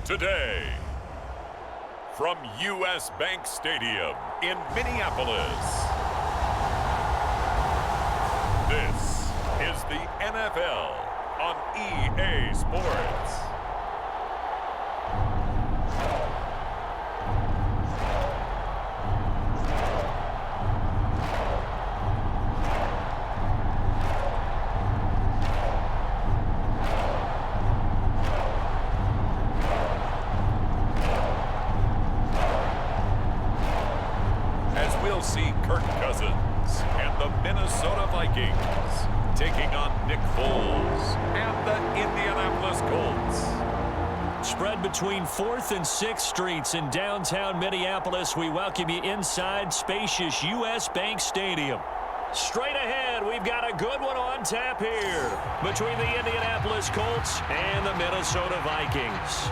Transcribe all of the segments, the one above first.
today. From U.S. Bank Stadium in Minneapolis, this is the NFL on EA Sports. See Kirk Cousins and the Minnesota Vikings taking on Nick Foles and the Indianapolis Colts. Spread between 4th and 6th Streets in downtown Minneapolis. We welcome you inside spacious U.S. Bank Stadium. Straight ahead, we've got a good one on tap here between the Indianapolis Colts and the Minnesota Vikings.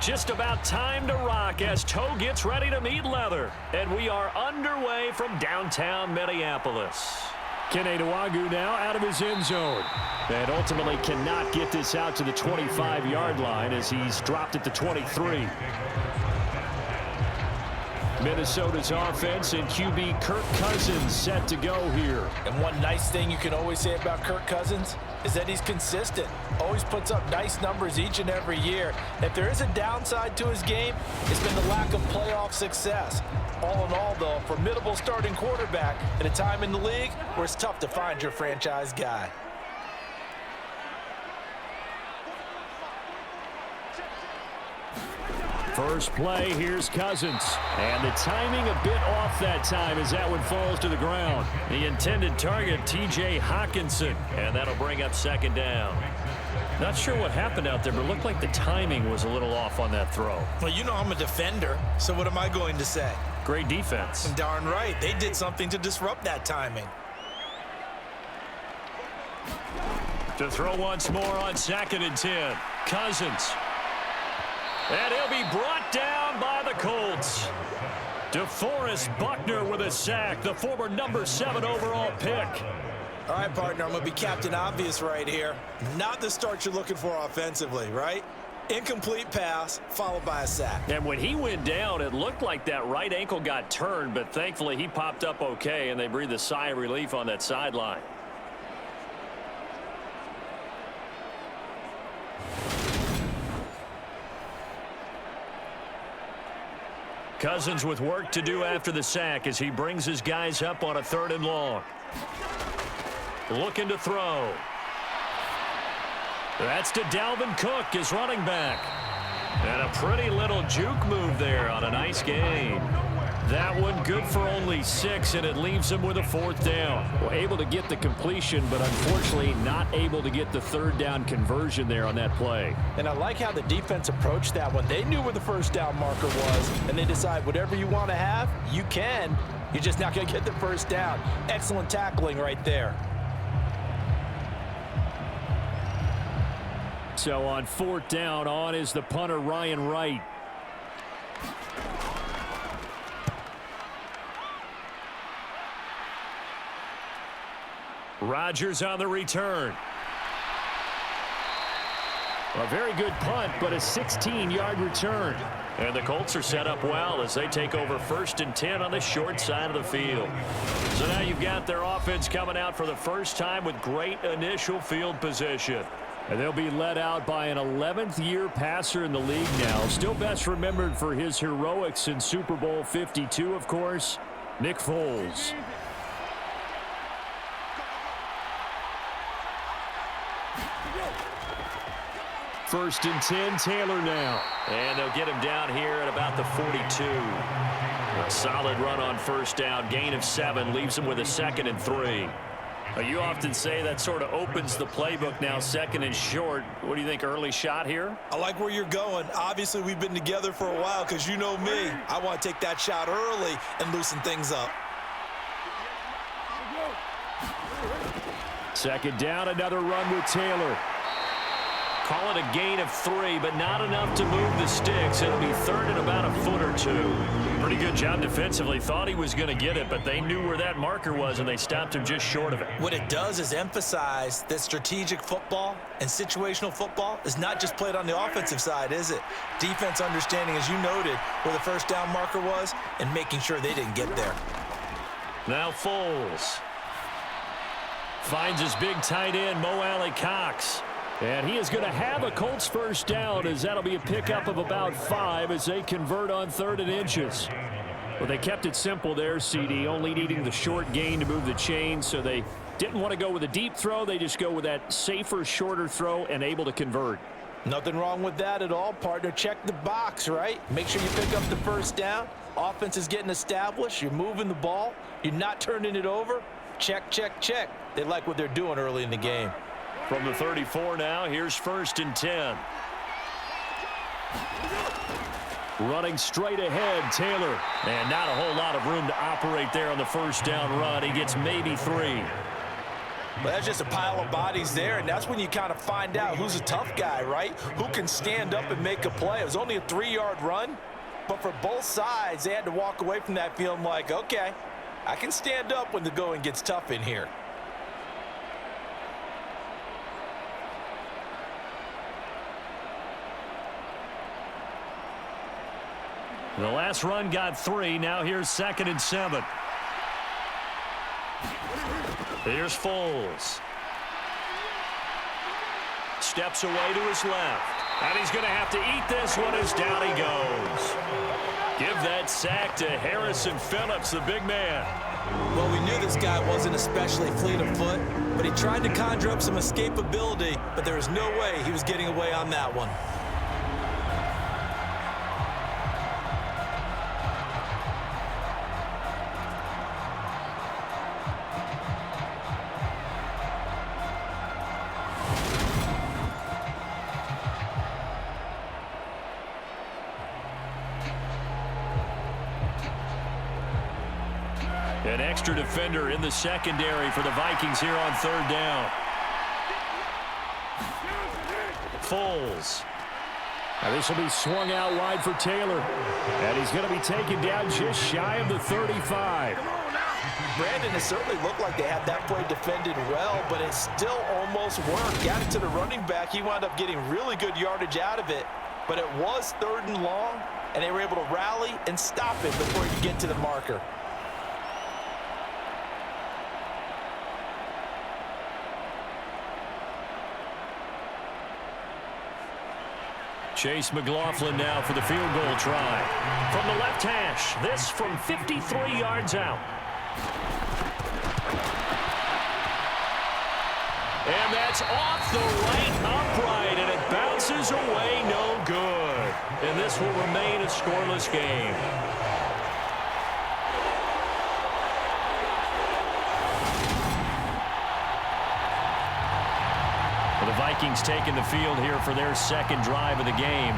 Just about time to rock as toe gets ready to meet leather. And we are underway from downtown Minneapolis. Keneduagu now out of his end zone. And ultimately cannot get this out to the 25-yard line as he's dropped at the 23. Minnesota's offense and QB Kirk Cousins set to go here. And one nice thing you can always say about Kirk Cousins is that he's consistent. Always puts up nice numbers each and every year. If there is a downside to his game, it's been the lack of playoff success. All in all, though, a formidable starting quarterback at a time in the league where it's tough to find your franchise guy. First play, here's Cousins. And the timing a bit off that time as that one falls to the ground. The intended target, TJ Hawkinson. And that'll bring up second down. Not sure what happened out there, but it looked like the timing was a little off on that throw. Well, you know I'm a defender, so what am I going to say? Great defense. Darn right. They did something to disrupt that timing. To throw once more on 2nd and 10. Cousins. And he'll be brought down by the Colts. DeForest Buckner with a sack, the former number 7 overall pick. All right, partner, I'm going to be Captain Obvious right here. Not the start you're looking for offensively, right? Incomplete pass, followed by a sack. And when he went down, it looked like that right ankle got turned, but thankfully he popped up okay, and they breathed a sigh of relief on that sideline. Cousins with work to do after the sack as he brings his guys up on a 3rd and long. Looking to throw. That's to Dalvin Cook, his running back. And a pretty little juke move there on a nice game. That one good for only 6, and it leaves him with a 4th down. Well, able to get the completion, but unfortunately not able to get the 3rd down conversion there on that play. And I like how the defense approached that one. They knew where the 1st down marker was, and they decide whatever you want to have, you can. You're just not going to get the 1st down. Excellent tackling right there. So on 4th down, on is the punter, Ryan Wright. Rodgers on the return. A very good punt, but a 16-yard return. And the Colts are set up well as they take over 1st and 10 on the short side of the field. So now you've got their offense coming out for the first time with great initial field position. And they'll be led out by an 11th-year passer in the league now. Still best remembered for his heroics in Super Bowl 52, of course, Nick Foles. First and 10, Taylor now. And they'll get him down here at about the 42. A solid run on first down. Gain of 7 leaves him with a 2nd and 3. You often say that sort of opens the playbook now, 2nd and short. What do you think, early shot here? I like where you're going. Obviously, we've been together for a while because you know me. I want to take that shot early and loosen things up. 2nd down, another run with Taylor. Call it a gain of 3, but not enough to move the sticks. It'll be 3rd and about a foot or 2. Pretty good job defensively. Thought he was going to get it, but they knew where that marker was, and they stopped him just short of it. What it does is emphasize that strategic football and situational football is not just played on the offensive side, is it? Defense understanding, as you noted, where the first down marker was and making sure they didn't get there. Now Foles finds his big tight end, Mo Alley-Cox. And he is going to have a Colts first down, as that'll be a pickup of about 5 as they convert on 3rd and inches. Well, they kept it simple there, CD, only needing the short gain to move the chain, so they didn't want to go with a deep throw. They just go with that safer, shorter throw and able to convert. Nothing wrong with that at all, partner. Check the box, right? Make sure you pick up the first down. Offense is getting established. You're moving the ball. You're not turning it over. Check, check, check. They like what they're doing early in the game. From the 34 now, here's 1st and 10. Running straight ahead, Taylor. And not a whole lot of room to operate there on the first down run. He gets maybe 3. Well, that's just a pile of bodies there, and that's when you kind of find out who's a tough guy, right? Who can stand up and make a play. It was only a 3-yard run, but for both sides, they had to walk away from that feeling like, okay, I can stand up when the going gets tough in here. The last run got 3. Now here's 2nd and 7. Here's Foles. Steps away to his left. And he's going to have to eat this one as down he goes. Give that sack to Harrison Phillips, the big man. Well, we knew this guy wasn't especially fleet of foot, but he tried to conjure up some escapability, but there was no way he was getting away on that one. An extra defender in the secondary for the Vikings here on 3rd down. Foles. Now this will be swung out wide for Taylor. And he's going to be taken down just shy of the 35. Brandon, it certainly looked like they had that play defended well, but it still almost worked. Got it to the running back. He wound up getting really good yardage out of it, but it was 3rd and long, and they were able to rally and stop it before he could get to the marker. Chase McLaughlin now for the field goal try. From the left hash, this from 53 yards out. And that's off the right upright, and it bounces away no good. And this will remain a scoreless game. The Vikings taking the field here for their 2nd drive of the game.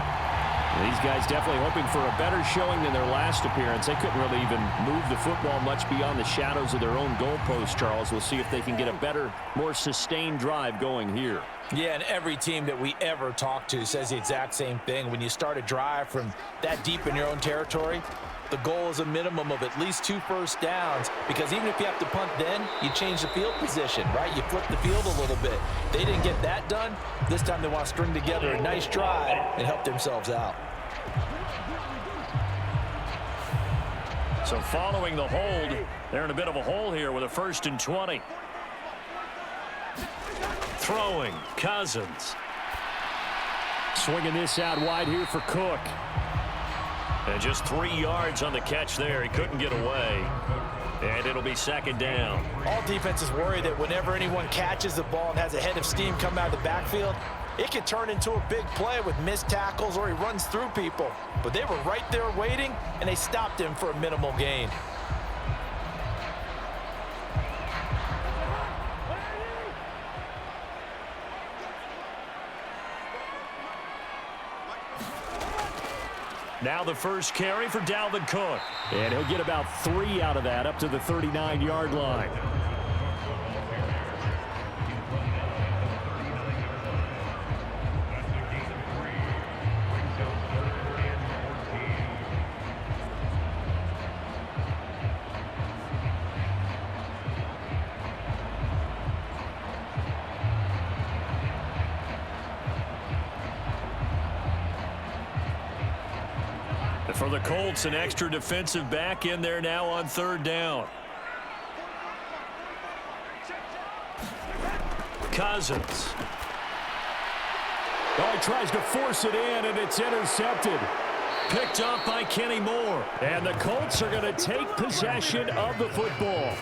These guys definitely hoping for a better showing than their last appearance. They couldn't really even move the football much beyond the shadows of their own goalpost, Charles. We'll see if they can get a better, more sustained drive going here. Yeah, and every team that we ever talk to says the exact same thing. When you start a drive from that deep in your own territory, the goal is a minimum of at least 2 first downs, because even if you have to punt then, you change the field position, right? You flip the field a little bit. They didn't get that done. This time they want to string together a nice drive and help themselves out. So following the hold, they're in a bit of a hole here with a 1st and 20. Throwing, Cousins. Swinging this out wide here for Cook. And just 3 yards on the catch there. He couldn't get away. And it'll be 2nd down. All defenses worry that whenever anyone catches the ball and has a head of steam come out of the backfield, It could turn into a big play with missed tackles or he runs through people. But they were right there waiting, and they stopped him for a minimal gain. Now the first carry for Dalvin Cook. And he'll get about 3 out of that up to the 39-yard line. For the Colts, an extra defensive back in there now on 3rd down. Cousins. Oh, he tries to force it in, and it's intercepted. Picked up by Kenny Moore. And the Colts are going to take possession of the football.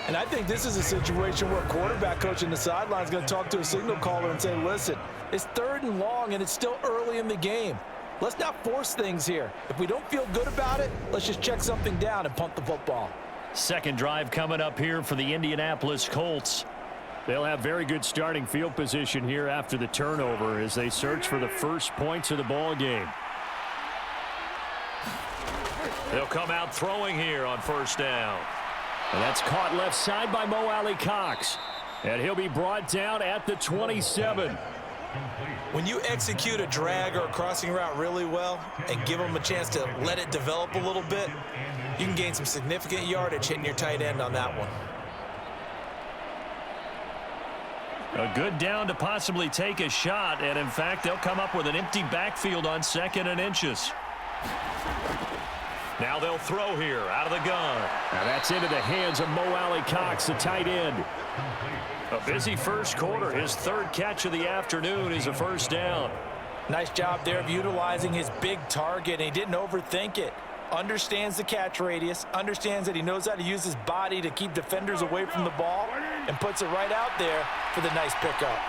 And I think this is a situation where a quarterback coach in the sideline is going to talk to a signal caller and say, listen, it's 3rd and long, and it's still early in the game. Let's not force things here. If we don't feel good about it, let's just check something down and punt the football. Second drive coming up here for the Indianapolis Colts. They'll have very good starting field position here after the turnover as they search for the first points of the ball game. They'll come out throwing here on 1st down. And that's caught left side by Mo Alley-Cox. And he'll be brought down at the 27. When you execute a drag or a crossing route really well and give them a chance to let it develop a little bit, you can gain some significant yardage hitting your tight end on that one. A good down to possibly take a shot, and in fact, they'll come up with an empty backfield on 2nd and inches. Now they'll throw here out of the gun. Now that's into the hands of Mo Alley-Cox, the tight end. A busy first quarter. His 3rd catch of the afternoon is a 1st down. Nice job there of utilizing his big target, and he didn't overthink it. Understands the catch radius, understands that he knows how to use his body to keep defenders away from the ball, and puts it right out there for the nice pickup.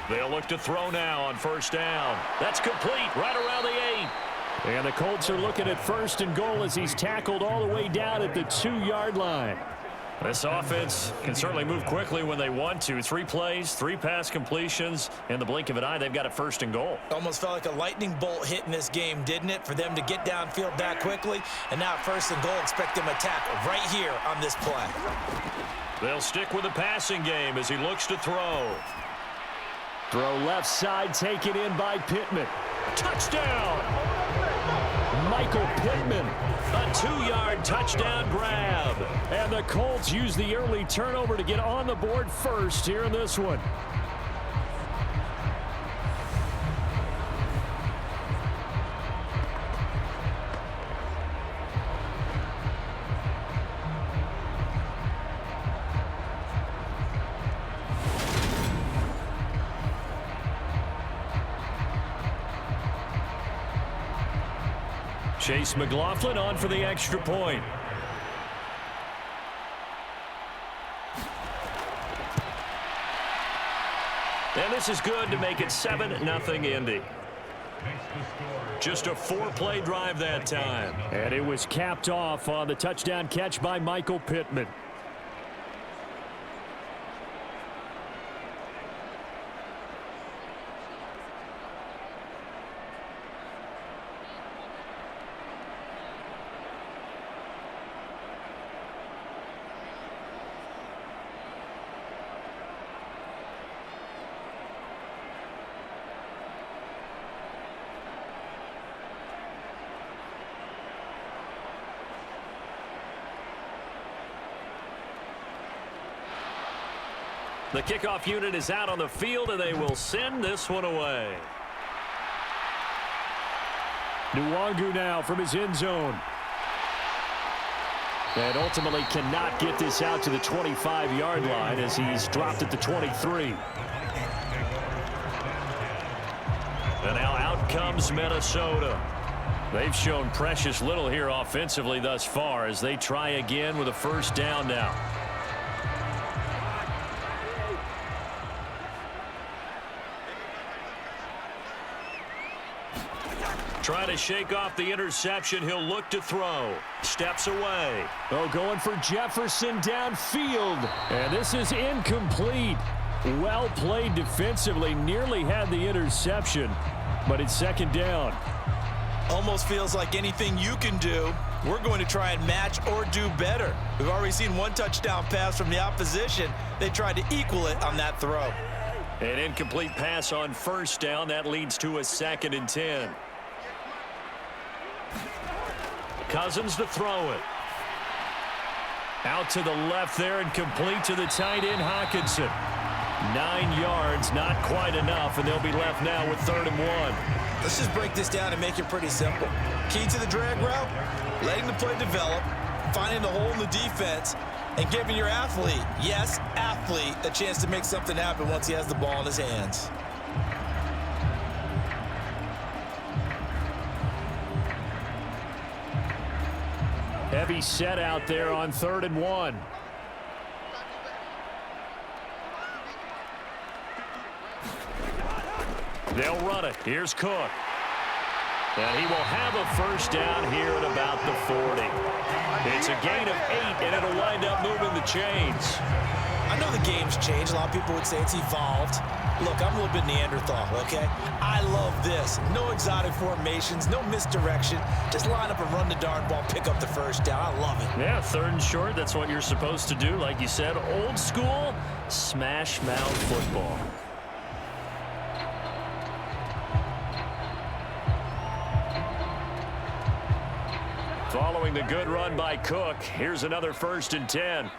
They'll look to throw now on 1st down. That's complete right around the 8. And the Colts are looking at 1st and goal as he's tackled all the way down at the 2-yard line. This offense can certainly move quickly when they want to. 3 plays, 3 pass completions. In the blink of an eye, they've got a 1st and goal. Almost felt like a lightning bolt hit in this game, didn't it? For them to get downfield that quickly. And now 1st and goal, expect them to tackle right here on this play. They'll stick with the passing game as he looks to throw. Throw left side, taken in by Pittman. Touchdown! Michael Pittman, a 2-yard touchdown grab. And the Colts use the early turnover to get on the board first here in this one. Chase McLaughlin on for the extra point. And this is good to make it 7-0 Indy. Just a 4-play drive that time. And it was capped off on the touchdown catch by Michael Pittman. The kickoff unit is out on the field, and they will send this one away. Nwangu now from his end zone. And ultimately cannot get this out to the 25-yard line as he's dropped at the 23. And now out comes Minnesota. They've shown precious little here offensively thus far as they try again with a 1st down now. Trying to shake off the interception. He'll look to throw. Steps away. Oh, going for Jefferson downfield. And this is incomplete. Well played defensively. Nearly had the interception, but it's second down. Almost feels like anything you can do, we're going to try and match or do better. We've already seen one touchdown pass from the opposition. They tried to equal it on that throw. An incomplete pass on first down. That leads to a 2nd and 10. Cousins to throw it. Out to the left there and complete to the tight end, Hawkinson. 9 yards, not quite enough, and they'll be left now with 3rd and 1. Let's just break this down and make it pretty simple. Key to the drag route, letting the play develop, finding the hole in the defense, and giving your athlete, yes, athlete, a chance to make something happen once he has the ball in his hands. Heavy set out there on 3rd and 1. They'll run it. Here's Cook. And he will have a first down here at about the 40. It's a gain of 8, and it'll wind up moving the chains. I know the game's changed. A lot of people would say it's evolved. Look, I'm a little bit Neanderthal, okay? I love this. No exotic formations, no misdirection. Just line up and run the darn ball, pick up the first down. I love it. Yeah, 3rd and short. That's what you're supposed to do. Like you said, old school, smash mouth football. Following the good run by Cook, here's another 1st and 10.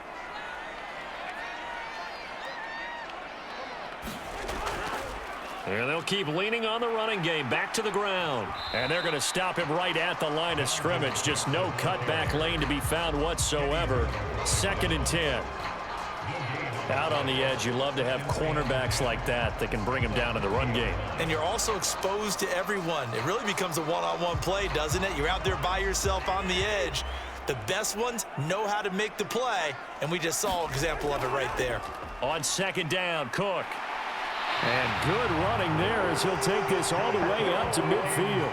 And they'll keep leaning on the running game. Back to the ground. And they're going to stop him right at the line of scrimmage. Just no cutback lane to be found whatsoever. 2nd and 10. Out on the edge, you love to have cornerbacks like that can bring him down in the run game. And you're also exposed to everyone. It really becomes a one-on-one play, doesn't it? You're out there by yourself on the edge. The best ones know how to make the play, and we just saw an example of it right there. On 2nd down, Cook. And good running there as he'll take this all the way up to midfield.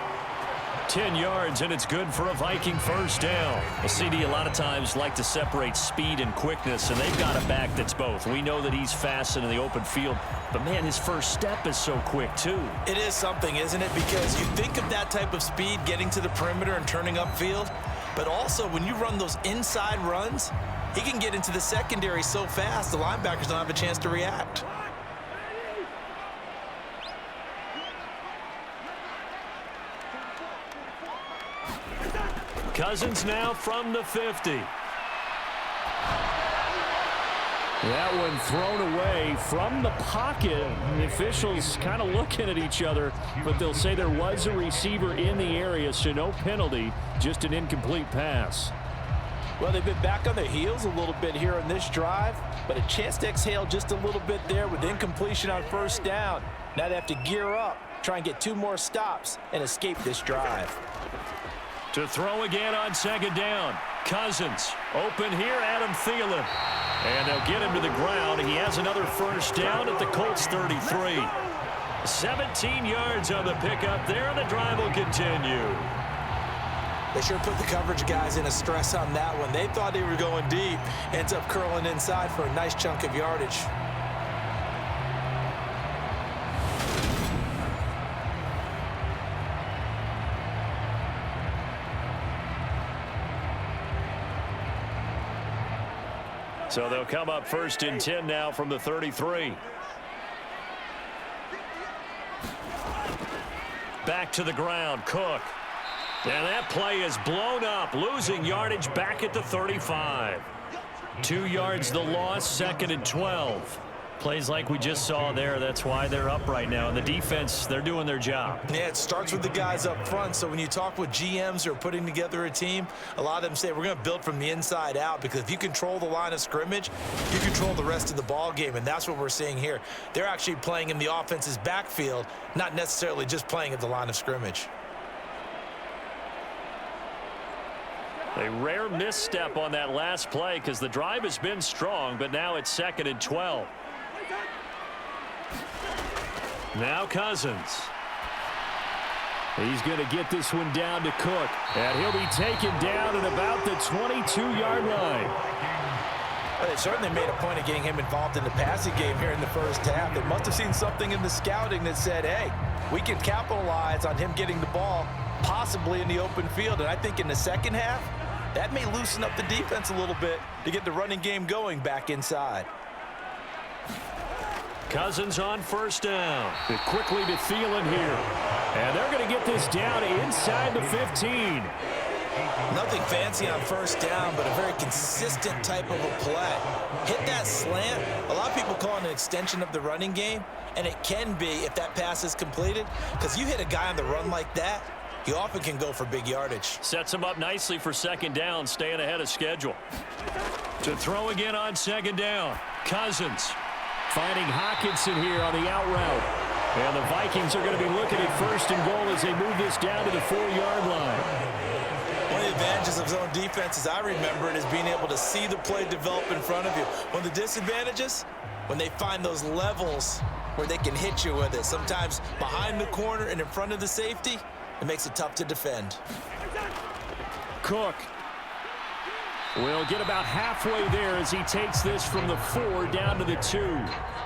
10 yards, and it's good for a Viking first down. Well, CD a lot of times like to separate speed and quickness, and they've got a back that's both. We know that he's fast in the open field, but, man, his first step is so quick, too. It is something, isn't it? Because you think of that type of speed getting to the perimeter and turning upfield, but also when you run those inside runs, he can get into the secondary so fast the linebackers don't have a chance to react. Cousins now from the 50. That one thrown away from the pocket. The officials kind of looking at each other, but they'll say there was a receiver in the area, so no penalty, just an incomplete pass. Well, they've been back on their heels a little bit here on this drive, but a chance to exhale just a little bit there with incompletion on first down. Now they have to gear up, try and get 2 more stops, and escape this drive. To throw again on 2nd down. Cousins open here, Adam Thielen. And they'll get him to the ground. He has another first down at the Colts 33. 17 yards on the pickup there, and the drive will continue. They sure put the coverage guys in a stress on that one. They thought they were going deep. Ends up curling inside for a nice chunk of yardage. So they'll come up 1st and 10 now from the 33. Back to the ground, Cook. And that play is blown up, losing yardage back at the 35. 2 yards the loss, 2nd and 12. Plays like we just saw there. That's why they're up right now. And the defense, they're doing their job. Yeah, it starts with the guys up front. So when you talk with GMs who are putting together a team, a lot of them say we're going to build from the inside out, because if you control the line of scrimmage, you control the rest of the ball game. And that's what we're seeing here. They're actually playing in the offense's backfield, not necessarily just playing at the line of scrimmage. A rare misstep on that last play because the drive has been strong, but now it's 2nd and 12. Now Cousins. He's going to get this one down to Cook. And he'll be taken down at about the 22-yard line. Well, they certainly made a point of getting him involved in the passing game here in the first half. They must have seen something in the scouting that said, hey, we can capitalize on him getting the ball possibly in the open field. And I think in the second half, that may loosen up the defense a little bit to get the running game going back inside. Cousins on first down. Quickly to Thielen here. And they're going to get this down inside the 15. Nothing fancy on first down, but a very consistent type of a play. Hit that slant. A lot of people call it an extension of the running game, and it can be if that pass is completed, because you hit a guy on the run like that, he often can go for big yardage. Sets him up nicely for second down, staying ahead of schedule. To throw again on second down, Cousins. Finding Hockenson here on the out route. And the Vikings are going to be looking at first and goal as they move this down to the 4-yard line. One of the advantages of zone defense, as I remember it, is being able to see the play develop in front of you. One of the disadvantages, when they find those levels where they can hit you with it. Sometimes behind the corner and in front of the safety, it makes it tough to defend. Cook will get about halfway there as he takes this from the 4 down to the 2.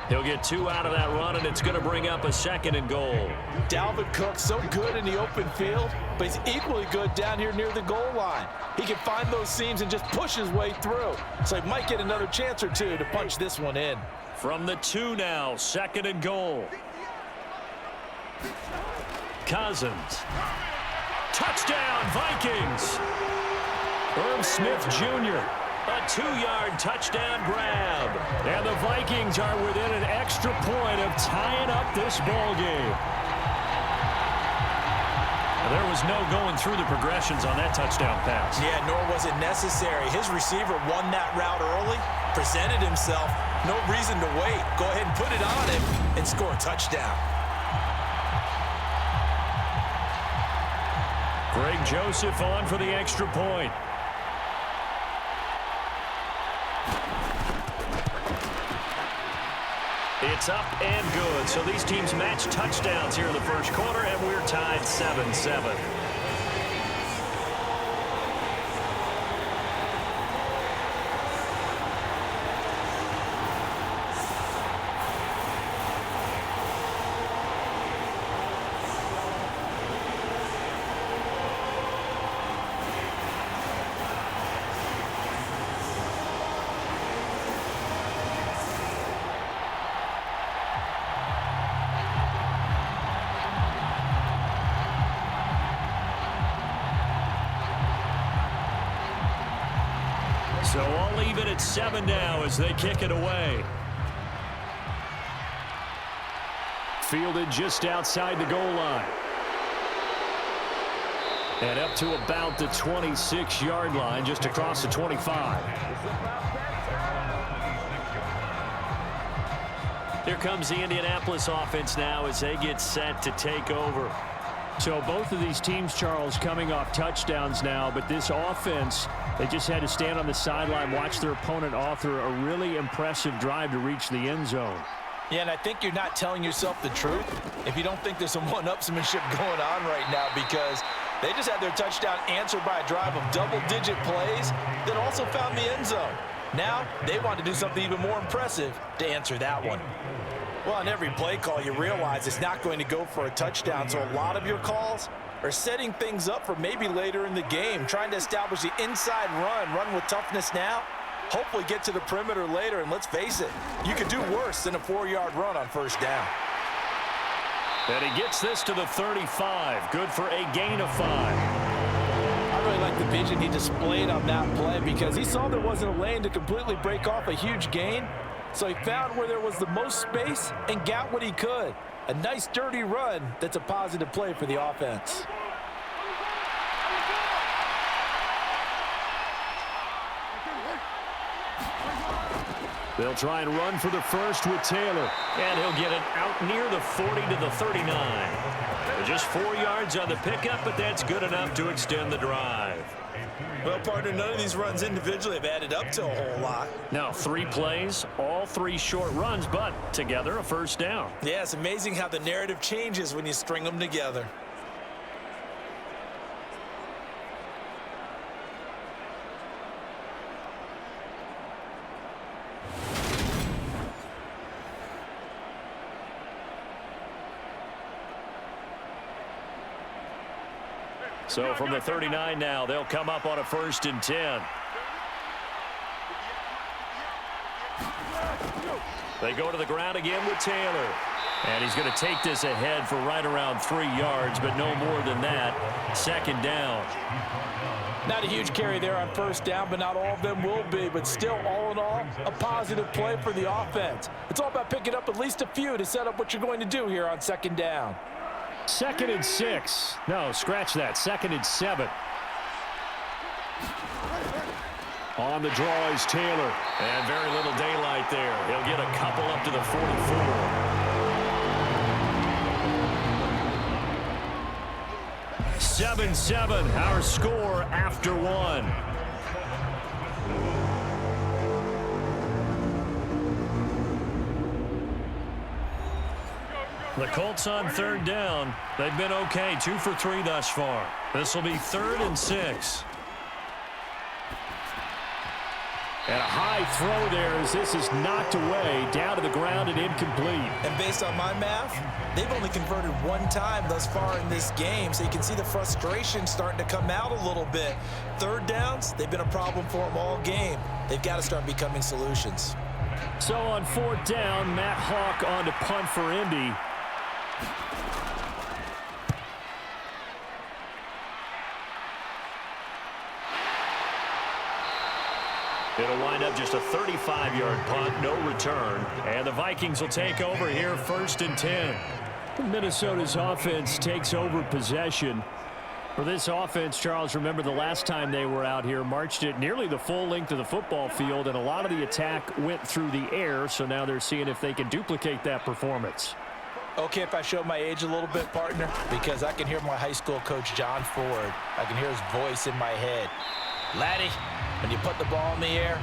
He'll get 2 out of that run, and it's going to bring up a second and goal. Dalvin Cook, so good in the open field, but he's equally good down here near the goal line. He can find those seams and just push his way through. So he might get another chance or two to punch this one in. From the 2 now, second and goal. Cousins. Touchdown, Vikings. Irv Smith Jr., a 2-yard touchdown grab. And the Vikings are within an extra point of tying up this ball game. There was no going through the progressions on that touchdown pass. Yeah, nor was it necessary. His receiver won that route early, presented himself, no reason to wait. Go ahead and put it on him and score a touchdown. Greg Joseph on for the extra point. It's up and good. So these teams match touchdowns here in the first quarter, and we're tied 7-7. So all even at 7 now as they kick it away. Fielded just outside the goal line. And up to about the 26-yard line, just across the 25. Here comes the Indianapolis offense now as they get set to take over. So both of these teams, Charles, coming off touchdowns now, but this offense, they just had to stand on the sideline, watch their opponent author a really impressive drive to reach the end zone. Yeah, and I think you're not telling yourself the truth if you don't think there's some one-upsmanship going on right now, because they just had their touchdown answered by a drive of double-digit plays that also found the end zone. Now they want to do something even more impressive to answer that one. Well, on every play call, you realize it's not going to go for a touchdown, so a lot of your calls are setting things up for maybe later in the game, trying to establish the inside run with toughness now, hopefully get to the perimeter later, and let's face it, you could do worse than a 4-yard run on first down. And he gets this to the 35, good for a gain of 5. I really like the vision he displayed on that play because he saw there wasn't a lane to completely break off a huge gain. So he found where there was the most space and got what he could. A nice, dirty run that's a positive play for the offense. They'll try and run for the first with Taylor. And he'll get it out near the 40 to the 39. Just 4 yards on the pickup, but that's good enough to extend the drive. Well, partner, none of these runs individually have added up to a whole lot. Now, 3 plays, all 3 short runs, but together a first down. Yeah, it's amazing how the narrative changes when you string them together. So from the 39 now, they'll come up on a 1st and 10. They go to the ground again with Taylor. And he's going to take this ahead for right around 3 yards, but no more than that. 2nd down. Not a huge carry there on 1st down, but not all of them will be. But still, all in all, a positive play for the offense. It's all about picking up at least a few to set up what you're going to do here on 2nd down. 2nd and 6. No, scratch that. 2nd and 7. On the draw is Taylor. And very little daylight there. He'll get a couple up to the 44. 7-7, our score after 1. The Colts on 3rd down. They've been okay, 2 for 3 thus far. This will be 3rd and 6. And a high throw there as this is knocked away, down to the ground and incomplete. And based on my math, they've only converted 1 time thus far in this game, so you can see the frustration starting to come out a little bit. 3rd downs, they've been a problem for them all game. They've got to start becoming solutions. So on 4th down, Matt Hawk on to punt for Indy. It'll wind up just a 35-yard punt, no return. And the Vikings will take over here 1st and 10. Minnesota's offense takes over possession. For this offense, Charles, remember the last time they were out here, marched it nearly the full length of the football field, and a lot of the attack went through the air, so now they're seeing if they can duplicate that performance. Okay, if I show my age a little bit, partner, because I can hear my high school coach, John Ford. I can hear his voice in my head. Laddie, when you put the ball in the air,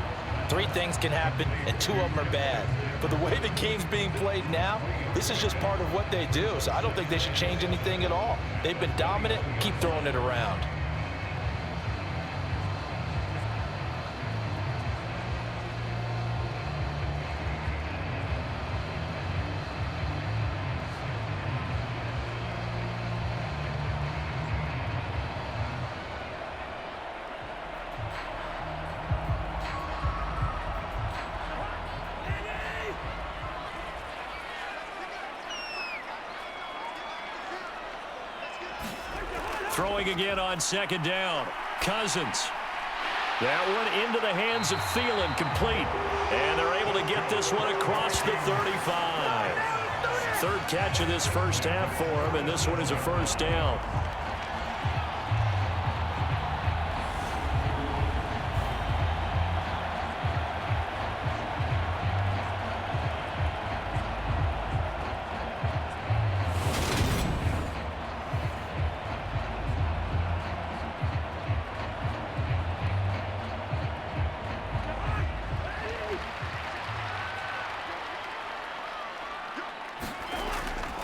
3 things can happen, and 2 of them are bad. But the way the game's being played now, this is just part of what they do. So I don't think they should change anything at all. They've been dominant. Keep throwing it around. Throwing again on 2nd down. Cousins. That one into the hands of Thielen, complete. And they're able to get this one across the 35. 3rd catch of this 1st half for him, and this one is a 1st down.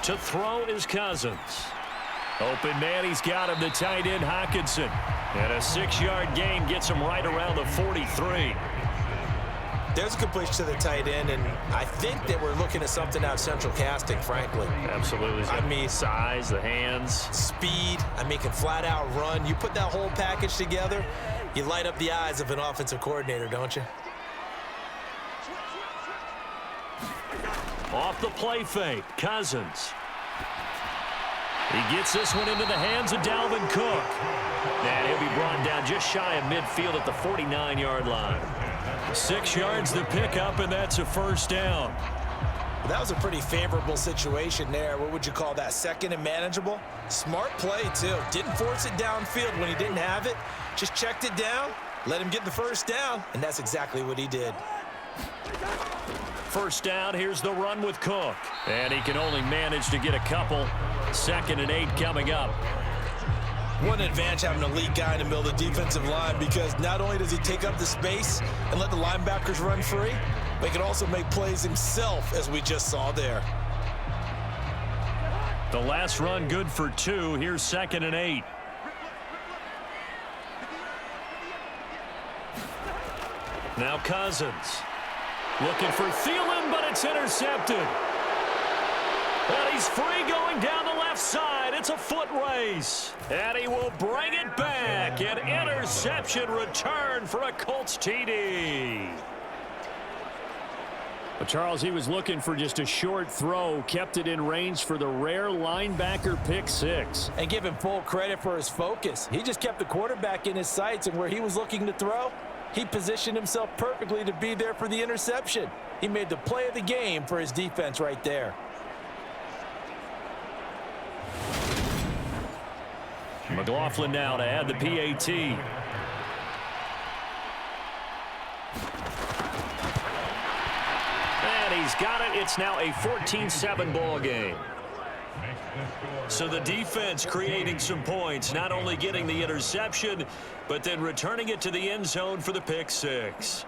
To throw is Cousins. Open man, he's got him, the tight end Hockenson. And a 6-yard gain gets him right around the 43. There's a completion to the tight end, and I think that we're looking at something out of central casting, frankly. Absolutely. I mean, size, the hands. Speed. I mean, can flat out run. You put that whole package together, you light up the eyes of an offensive coordinator, don't you? Off the play fake, Cousins. He gets this one into the hands of Dalvin Cook. And he'll be brought down just shy of midfield at the 49-yard line. 6 yards to pick up, and that's a 1st down. Well, that was a pretty favorable situation there. What would you call that? 2nd and manageable? Smart play, too. Didn't force it downfield when he didn't have it. Just checked it down, let him get the 1st down, and that's exactly what he did. 1st down, here's the run with Cook. And he can only manage to get a couple. 2nd and 8 coming up. What an advantage having an elite guy in the middle of the defensive line, because not only does he take up the space and let the linebackers run free, but he can also make plays himself, as we just saw there. The last run good for 2. Here's 2nd and 8. Now Cousins. Looking for Thielen, but it's intercepted. And he's free going down the left side. It's a foot race. And he will bring it back. An interception return for a Colts TD. But Charles, he was looking for just a short throw, kept it in range for the rare linebacker pick six. And give him full credit for his focus. He just kept the quarterback in his sights, and where he was looking to throw, he positioned himself perfectly to be there for the interception. He made the play of the game for his defense right there. McLaughlin now to add the PAT. And he's got it. It's now a 14-7 ball game. So the defense creating some points, not only getting the interception, but then returning it to the end zone for the pick six.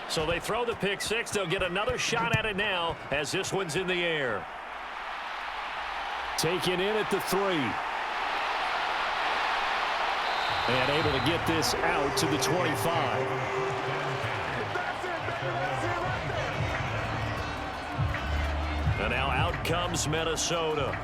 So they throw the pick six. They'll get another shot at it now as this one's in the air. Taken in at the 3. And able to get this out to the 25. And now out comes Minnesota.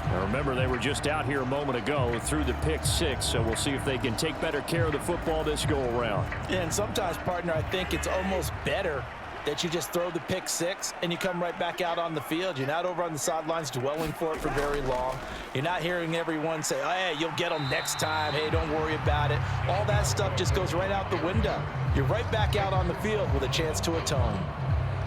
Now remember, they were just out here a moment ago through the pick six, so we'll see if they can take better care of the football this go-around. And sometimes, partner, I think it's almost better that you just throw the pick six and you come right back out on the field. You're not over on the sidelines dwelling for it for very long. You're not hearing everyone say, oh, hey, you'll get them next time. Hey, don't worry about it. All that stuff just goes right out the window. You're right back out on the field with a chance to atone.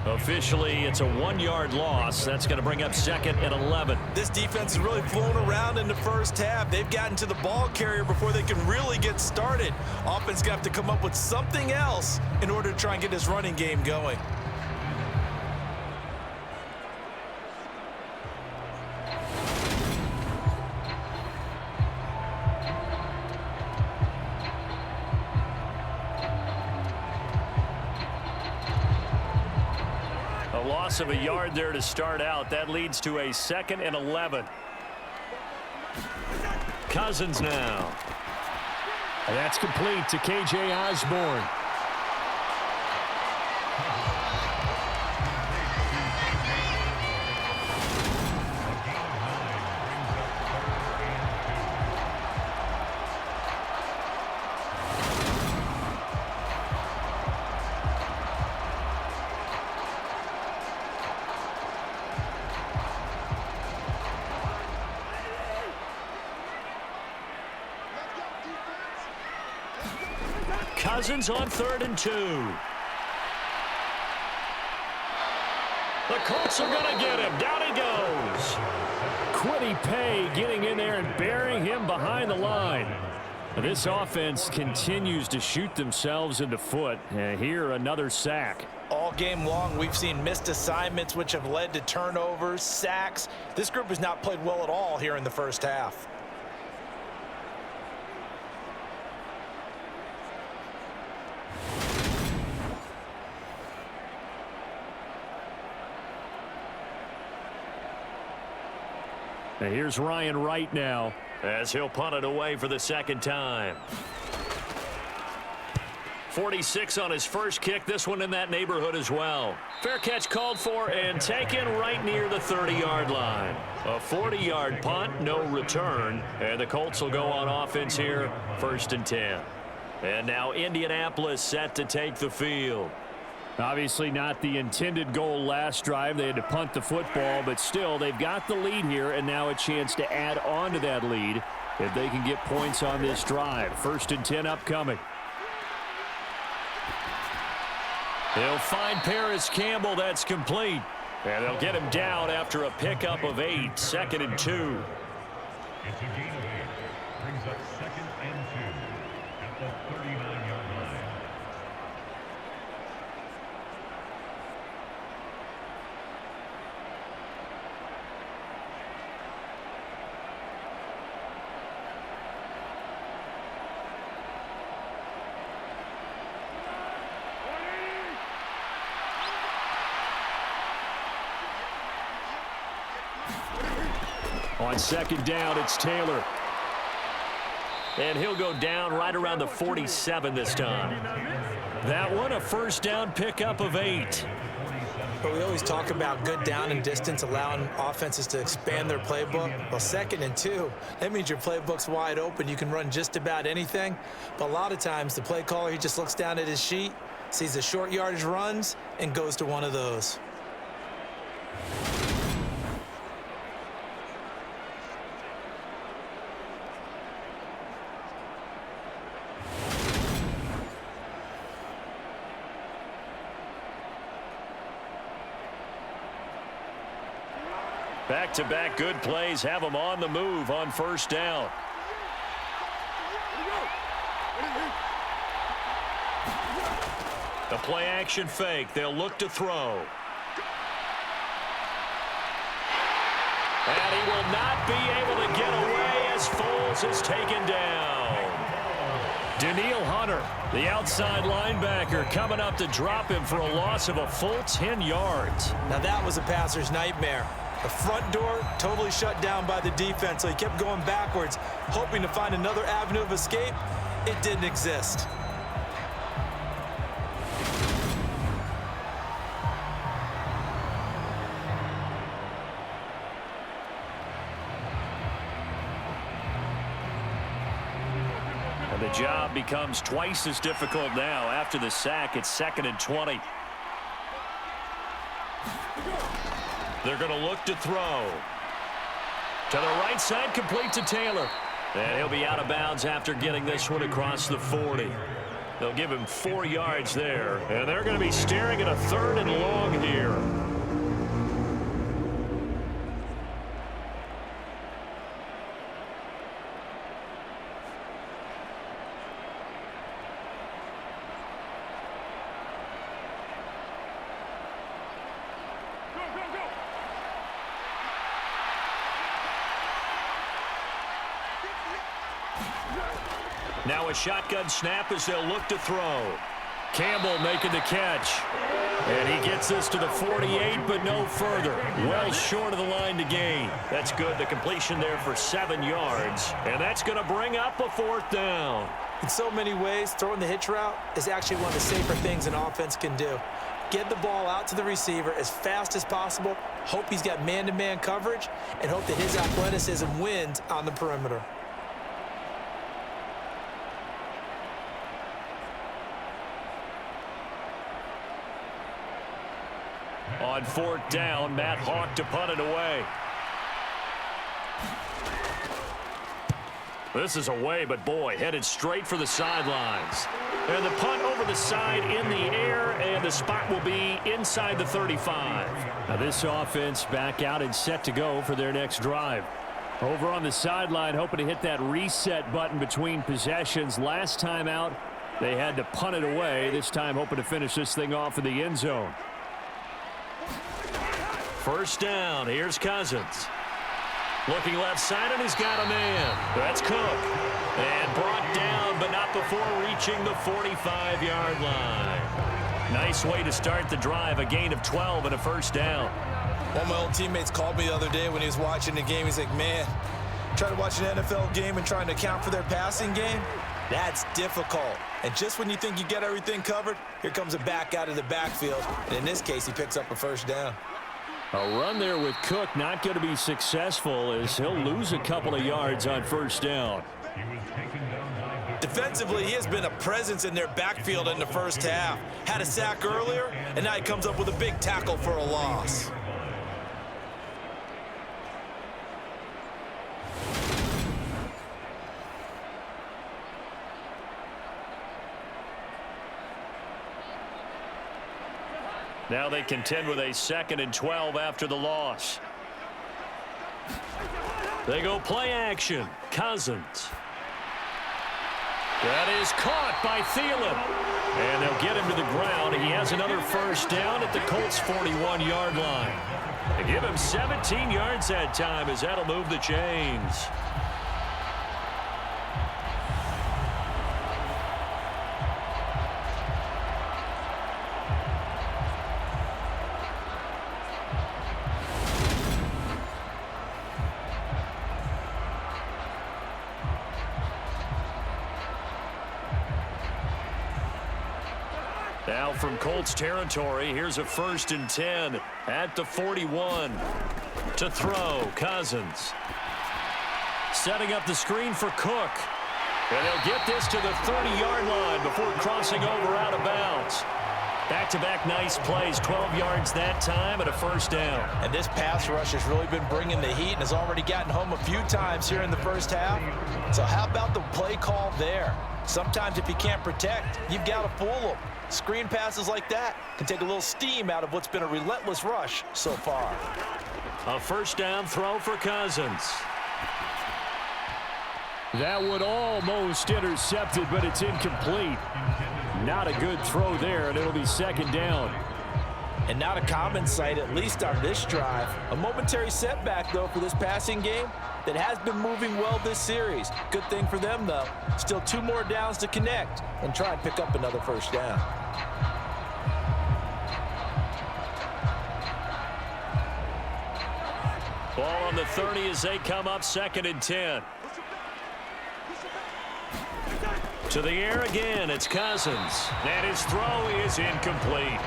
Officially, it's a 1-yard loss. That's going to bring up 2nd and 11. This defense is really flown around in the first half. They've gotten to the ball carrier before they can really get started. Offense got to come up with something else in order to try and get this running game going. Loss of a yard there to start out. That leads to a 2nd and 11. Cousins now. And that's complete to K.J. Osborne. Cousins on 3rd and 2. The Colts are going to get him. Down he goes. Quiddy Pay getting in there and burying him behind the line. This offense continues to shoot themselves in the foot. And here, another sack. All game long, we've seen missed assignments, which have led to turnovers, sacks. This group has not played well at all here in the first half. And here's Ryan Wright now, as he'll punt it away for the 2nd time. 46 on his first kick. This one in that neighborhood as well. Fair catch called for and taken right near the 30-yard line. A 40-yard punt, no return. And the Colts will go on offense here, 1st and 10. And now Indianapolis set to take the field. Obviously not the intended goal last drive. They had to punt the football, but still they've got the lead here and now a chance to add on to that lead if they can get points on this drive. 1st and 10 upcoming. They'll find Paris Campbell. That's complete. And they'll get him down after a pickup of 8. 2nd and 2. It's a gain of 8. Brings up 2nd and 2 at the 39-yard line. On second down, it's Taylor. And he'll go down right around the 47 this time. That one, a first down pickup of 8. But we always talk about good down and distance, allowing offenses to expand their playbook. Well, 2nd and 2, that means your playbook's wide open. You can run just about anything. But a lot of times, the play caller, he just looks down at his sheet, sees the short yardage runs, and goes to one of those. Back-to-back good plays have them on the move on first down. The play action fake. They'll look to throw. And he will not be able to get away as Foles is taken down. Daniil Hunter, the outside linebacker, coming up to drop him for a loss of a full 10 yards. Now that was a passer's nightmare. The front door totally shut down by the defense, so he kept going backwards, hoping to find another avenue of escape. It didn't exist. And the job becomes twice as difficult now after the sack. It's 2nd and 20. They're going to look to throw. To the right side, complete to Taylor. And he'll be out of bounds after getting this one across the 40. They'll give him 4 yards there. And they're going to be staring at a 3rd and long here. Now a shotgun snap as they'll look to throw. Campbell making the catch. And he gets this to the 48, but no further. Well short of the line to gain. That's good. The completion there for 7 yards. And that's going to bring up a 4th down. In so many ways, throwing the hitch route is actually one of the safer things an offense can do. Get the ball out to the receiver as fast as possible, hope he's got man-to-man coverage, and hope that his athleticism wins on the perimeter. On 4th down, Matt Hawk to punt it away. This is away, but boy, headed straight for the sidelines. And the punt over the side in the air, and the spot will be inside the 35. Now this offense back out and set to go for their next drive. Over on the sideline, hoping to hit that reset button between possessions. Last time out, they had to punt it away. This time hoping to finish this thing off in the end zone. First down, here's Cousins. Looking left side, and he's got a man. That's Cook. And brought down, but not before reaching the 45-yard line. Nice way to start the drive, a gain of 12 and a first down. One of my old teammates called me the other day when he was watching the game. He's like, man, trying to watch an NFL game and trying to account for their passing game, that's difficult. And just when you think you get everything covered, here comes a back out of the backfield. And in this case, he picks up a first down. A run there with Cook not going to be successful as he'll lose a couple of yards on first down. Defensively, he has been a presence in their backfield in the first half. Had a sack earlier, and now he comes up with a big tackle for a loss. Now they contend with a 2nd and 12 after the loss. They go play action. Cousins. That is caught by Thielen. And they'll get him to the ground. He has another first down at the Colts' 41-yard line. They give him 17 yards that time as that'll move the chains. Now from Colts territory, here's a 1st and 10 at the 41. To throw, Cousins. Setting up the screen for Cook. And they'll get this to the 30-yard line before crossing over out of bounds. Back-to-back nice plays, 12 yards that time and a 1st down. And this pass rush has really been bringing the heat and has already gotten home a few times here in the first half. So how about the play call there? Sometimes if you can't protect, you've got to fool them. Screen passes like that can take a little steam out of what's been a relentless rush so far. A 1st down throw for Cousins. That one almost intercepted, but it's incomplete. Not a good throw there, and it'll be 2nd down. And not a common sight, at least on this drive. A momentary setback, though, for this passing game that has been moving well this series. Good thing for them, though. Still 2 more downs to connect and try and pick up another 1st down. Ball on the 30 as they come up 2nd and 10. To the air again, it's Cousins. And his throw is incomplete.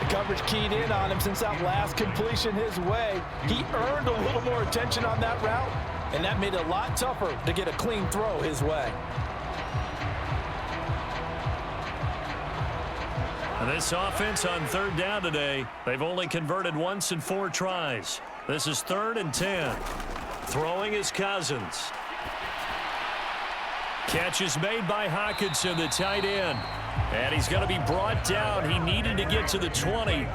The coverage keyed in on him since that last completion his way. He earned a little more attention on that route, and that made it a lot tougher to get a clean throw his way. And this offense on 3rd down today, they've only converted once in 4 tries. This is 3rd and 10. Throwing is Cousins. Catch is made by Hockenson, the tight end. And he's going to be brought down. He needed to get to the 20,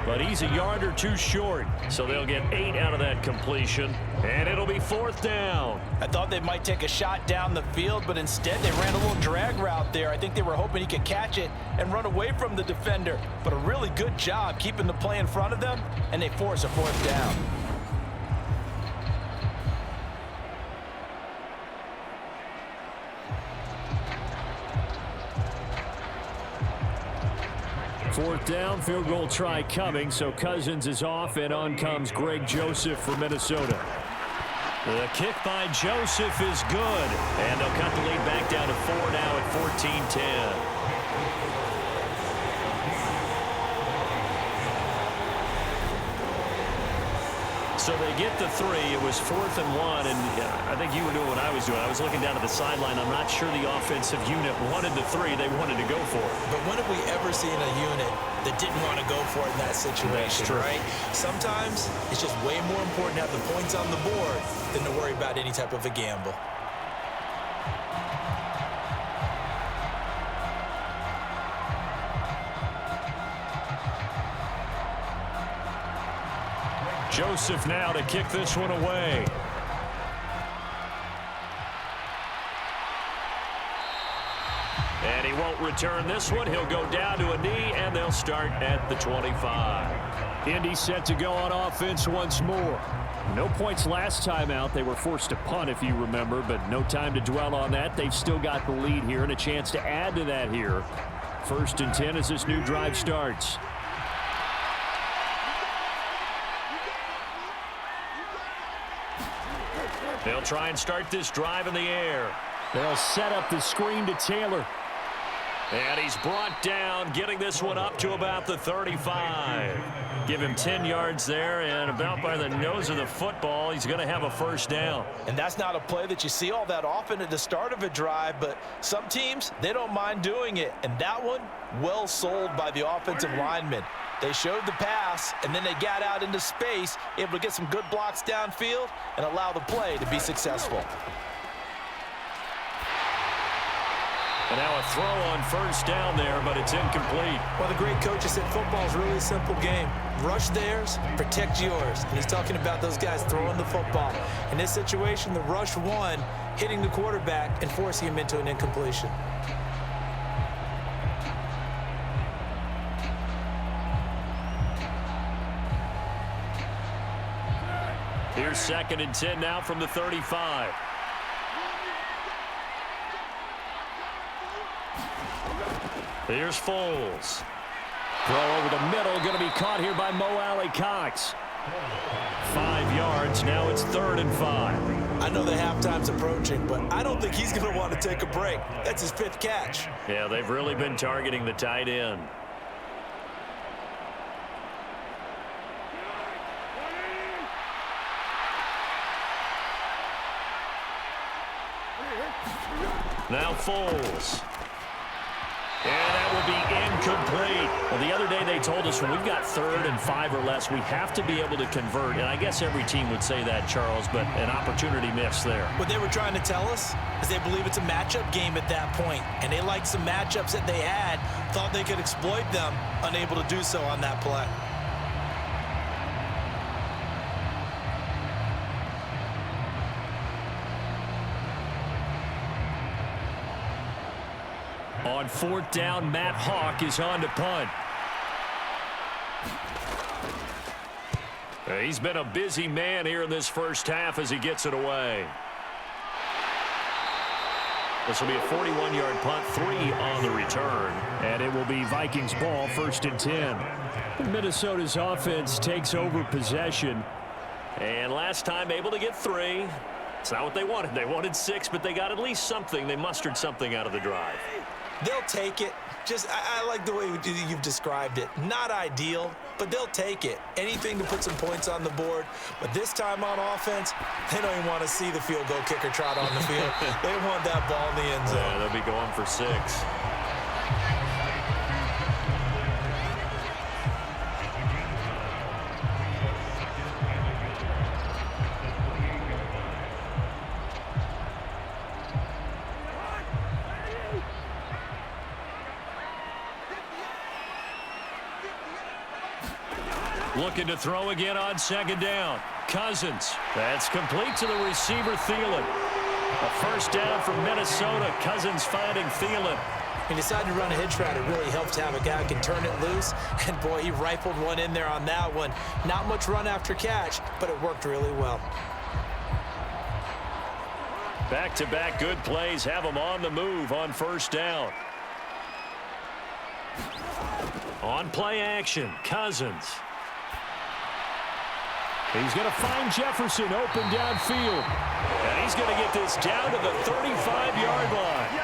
but he's a yard or 2 short. So they'll get 8 out of that completion, and it'll be 4th down. I thought they might take a shot down the field, but instead they ran a little drag route there. I think they were hoping he could catch it and run away from the defender. But a really good job keeping the play in front of them, and they force a 4th down. Fourth down, field goal try coming, so Cousins is off, and on comes Greg Joseph for Minnesota. The kick by Joseph is good, and they'll cut the lead back down to 4 now at 14-10. So they get the 3. It was 4th and 1, and I think you were doing what I was doing. I was looking down at the sideline. I'm not sure the offensive unit wanted the 3. They wanted to go for it. But when have we ever seen a unit that didn't want to go for it in that situation, right? Sometimes it's just way more important to have the points on the board than to worry about any type of a gamble. Joseph now to kick this one away. And he won't return this one. He'll go down to a knee, and they'll start at the 25. Indy set to go on offense once more. No points last time out. They were forced to punt, if you remember, but no time to dwell on that. They've still got the lead here and a chance to add to that here. 1st and 10 as this new drive starts. They'll try and start this drive in the air. They'll set up the screen to Taylor. And he's brought down, getting this one up to about the 35. Give him 10 yards there, and about by the nose of the football, he's going to have a 1st down. And that's not a play that you see all that often at the start of a drive, but some teams, they don't mind doing it. And that one, well sold by the offensive lineman. They showed the pass, and then they got out into space, able to get some good blocks downfield and allow the play to be successful. And now a throw on 1st down there, but it's incomplete. Well, the great coach has said football is really a simple game. Rush theirs, protect yours. And he's talking about those guys throwing the football. In this situation, the rush won, hitting the quarterback and forcing him into an incompletion. Here's 2nd and 10 now from the 35. Here's Foles. Throw over the middle, going to be caught here by Mo Alley-Cox. 5 yards, now it's 3rd and 5. I know the halftime's approaching, but I don't think he's going to want to take a break. That's his 5th catch. Yeah, they've really been targeting the tight end. Now Foles. And that will be incomplete. Well, the other day they told us when we've got 3rd and 5 or less, we have to be able to convert. And I guess every team would say that, Charles, but an opportunity missed there. What they were trying to tell us is they believe it's a matchup game at that point, and they liked some matchups that they had, thought they could exploit them, unable to do so on that play. On 4th down, Matt Hawk is on to punt. He's been a busy man here in this first half as he gets it away. This will be a 41-yard punt, 3 on the return. And it will be Vikings ball, 1st and 10. Minnesota's offense takes over possession. And last time able to get 3. It's not what they wanted. They wanted 6, but they got at least something. They mustered something out of the drive. They'll take it. I like the way you've described it. Not ideal, but they'll take it. Anything to put some points on the board. But this time on offense, they don't even want to see the field goal kicker trot on the field. They want that ball in the end zone. Yeah, they'll be going for 6. Looking to throw again on 2nd down. Cousins. That's complete to the receiver, Thielen. A 1st down from Minnesota. Cousins finding Thielen. He decided to run a hitch route. It really helps to have a guy who can turn it loose. And, boy, he rifled one in there on that one. Not much run after catch, but it worked really well. Back-to-back good plays have him on the move on 1st down. On play action, Cousins. He's going to find Jefferson open downfield. And he's going to get this down to the 35-yard line.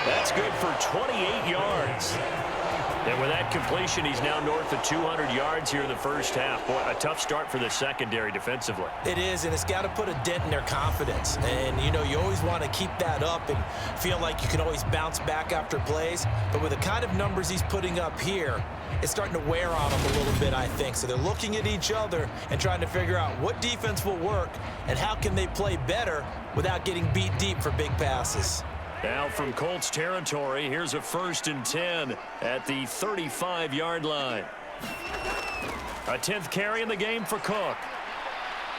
That's good for 28 yards. And with that completion, he's now north of 200 yards here in the first half. Boy, a tough start for the secondary defensively. It is, and it's got to put a dent in their confidence. And, you know, you always want to keep that up and feel like you can always bounce back after plays. But with the kind of numbers he's putting up here, it's starting to wear on them a little bit, I think. So they're looking at each other and trying to figure out what defense will work and how can they play better without getting beat deep for big passes. Now from Colts territory, here's a 1st and 10 at the 35-yard line. A 10th carry in the game for Cook.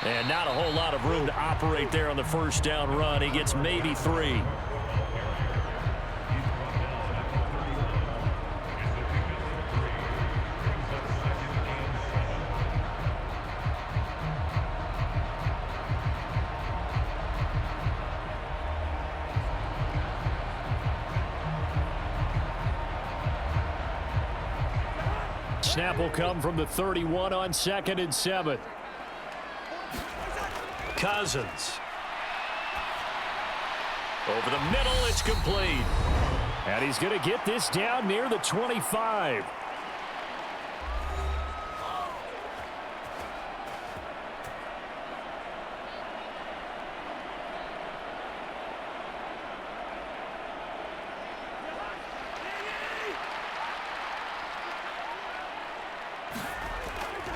And not a whole lot of room to operate there on the 1st down run. He gets maybe 3. Snap will come from the 31 on 2nd and 7. Cousins. Over the middle, it's complete. And he's going to get this down near the 25.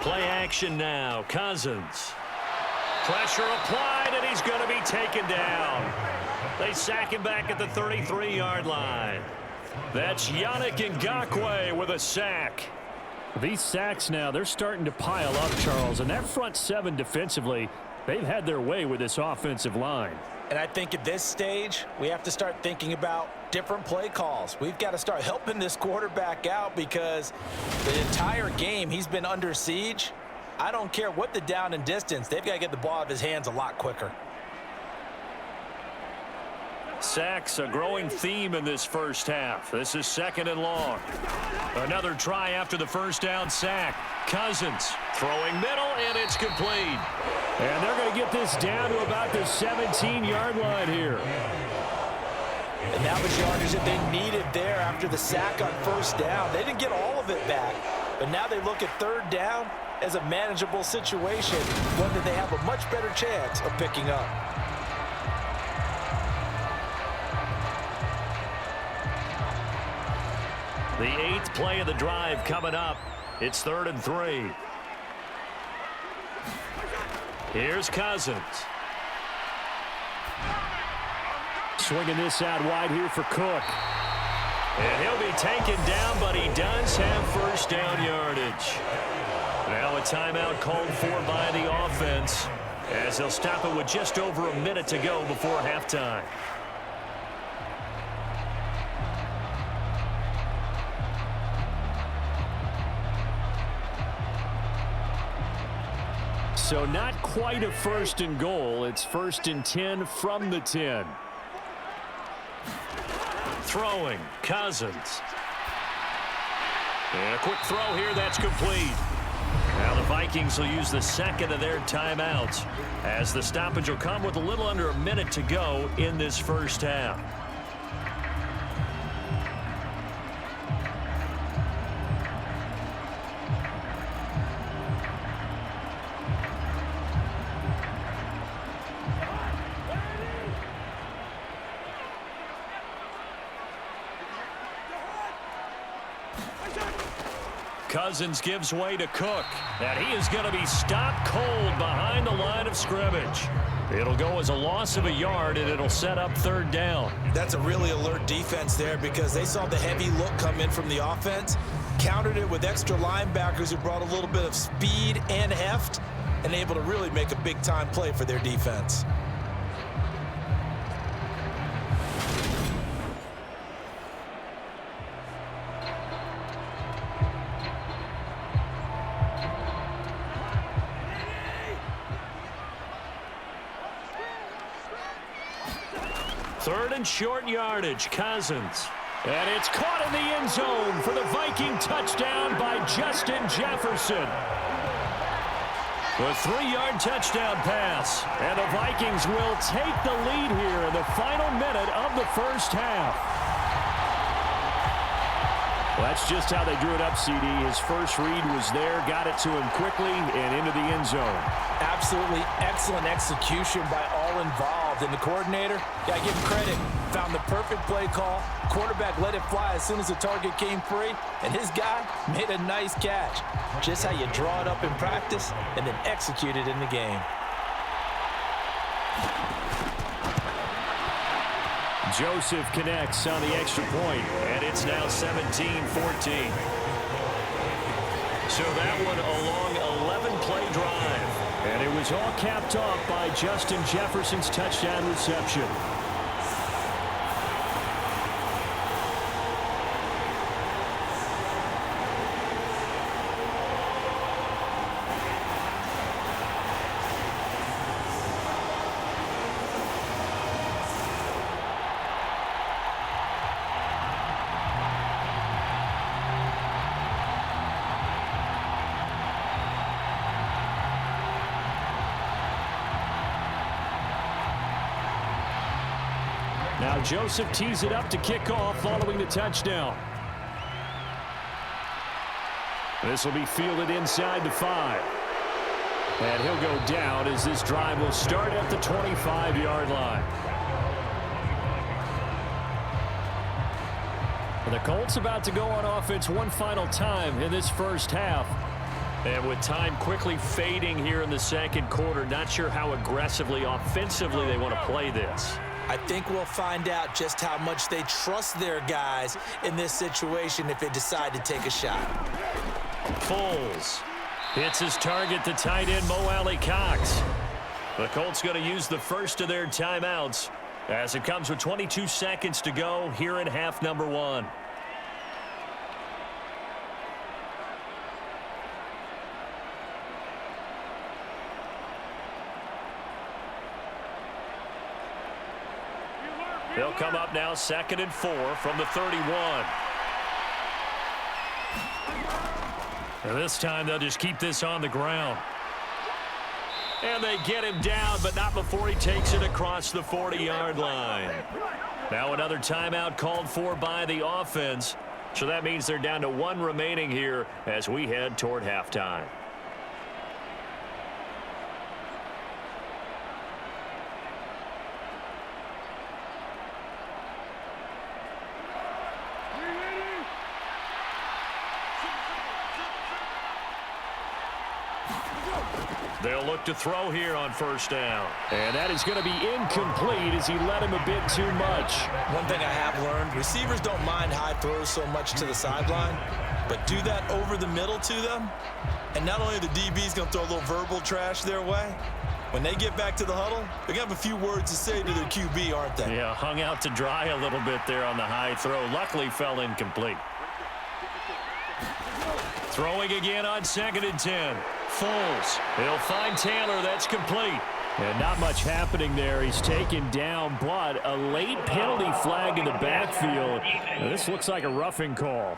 Play action now. Cousins. Pressure applied, and he's going to be taken down. They sack him back at the 33-yard line. That's Yannick Ngakoue with a sack. These sacks now, they're starting to pile up, Charles. And that front 7 defensively, they've had their way with this offensive line. And I think at this stage, we have to start thinking about different play calls. We've got to start helping this quarterback out because the entire game he's been under siege. I don't care what the down and distance. They've got to get the ball out of his hands a lot quicker. Sacks, a growing theme in this first half. This is 2nd and long. Another try after the 1st down sack. Cousins throwing middle, and it's complete. And they're going to get this down to about the 17-yard line here. And that was yardage that they needed there after the sack on 1st down. They didn't get all of it back, but now they look at 3rd down as a manageable situation, one that they have a much better chance of picking up. The 8th play of the drive coming up. It's 3rd and 3. Here's Cousins. Swinging this out wide here for Cook. And he'll be taken down, but he does have first down yardage. Now a timeout called for by the offense as they'll stop it with just over a minute to go before halftime. So not quite a 1st and goal. It's 1st and 10 from the 10. Throwing, Cousins. And a quick throw here, that's complete. Now the Vikings will use the 2nd of their timeouts as the stoppage will come with a little under a minute to go in this first half. Cousins gives way to Cook, and he is going to be stopped cold behind the line of scrimmage. It'll go as a loss of a yard, and it'll set up 3rd down. That's a really alert defense there because they saw the heavy look come in from the offense, countered it with extra linebackers who brought a little bit of speed and heft, and able to really make a big-time play for their defense. Third and short yardage, Cousins. And it's caught in the end zone for the Viking touchdown by Justin Jefferson. A 3-yard touchdown pass. And the Vikings will take the lead here in the final minute of the first half. Well, that's just how they drew it up, CD. His first read was there, got it to him quickly, and into the end zone. Absolutely excellent execution by all involved. And the coordinator, got to give him credit, found the perfect play call. Quarterback let it fly as soon as the target came free, and his guy made a nice catch. Just how you draw it up in practice and then execute it in the game. Joseph connects on the extra point, and it's now 17-14. So that one a long 11-play drive. And it was all capped off by Justin Jefferson's touchdown reception. Now Joseph tees it up to kick off following the touchdown. This will be fielded inside the 5. And he'll go down as this drive will start at the 25-yard line. The Colts about to go on offense one final time in this first half. And with time quickly fading here in the second quarter, not sure how aggressively, offensively they want to play this. I think we'll find out just how much they trust their guys in this situation if they decide to take a shot. Foles hits his target, the tight end Mo Alley Cox. The Colts going to use the first of their timeouts as it comes with 22 seconds to go here in half number 1. They'll come up now 2nd and 4 from the 31. And this time they'll just keep this on the ground. And they get him down, but not before he takes it across the 40-yard line. Now another timeout called for by the offense. So that means they're down to 1 remaining here as we head toward halftime. They'll look to throw here on first down. And that is going to be incomplete as he led him a bit too much. One thing I have learned, receivers don't mind high throws so much to the sideline, but do that over the middle to them, and not only the DB's going to throw a little verbal trash their way, when they get back to the huddle, they're going to have a few words to say to their QB, aren't they? Yeah, hung out to dry a little bit there on the high throw. Luckily fell incomplete. Throwing again on 2nd and 10. Foles. He'll find Taylor. That's complete. And not much happening there. He's taken down, but a late penalty flag in the backfield. Now, this looks like a roughing call.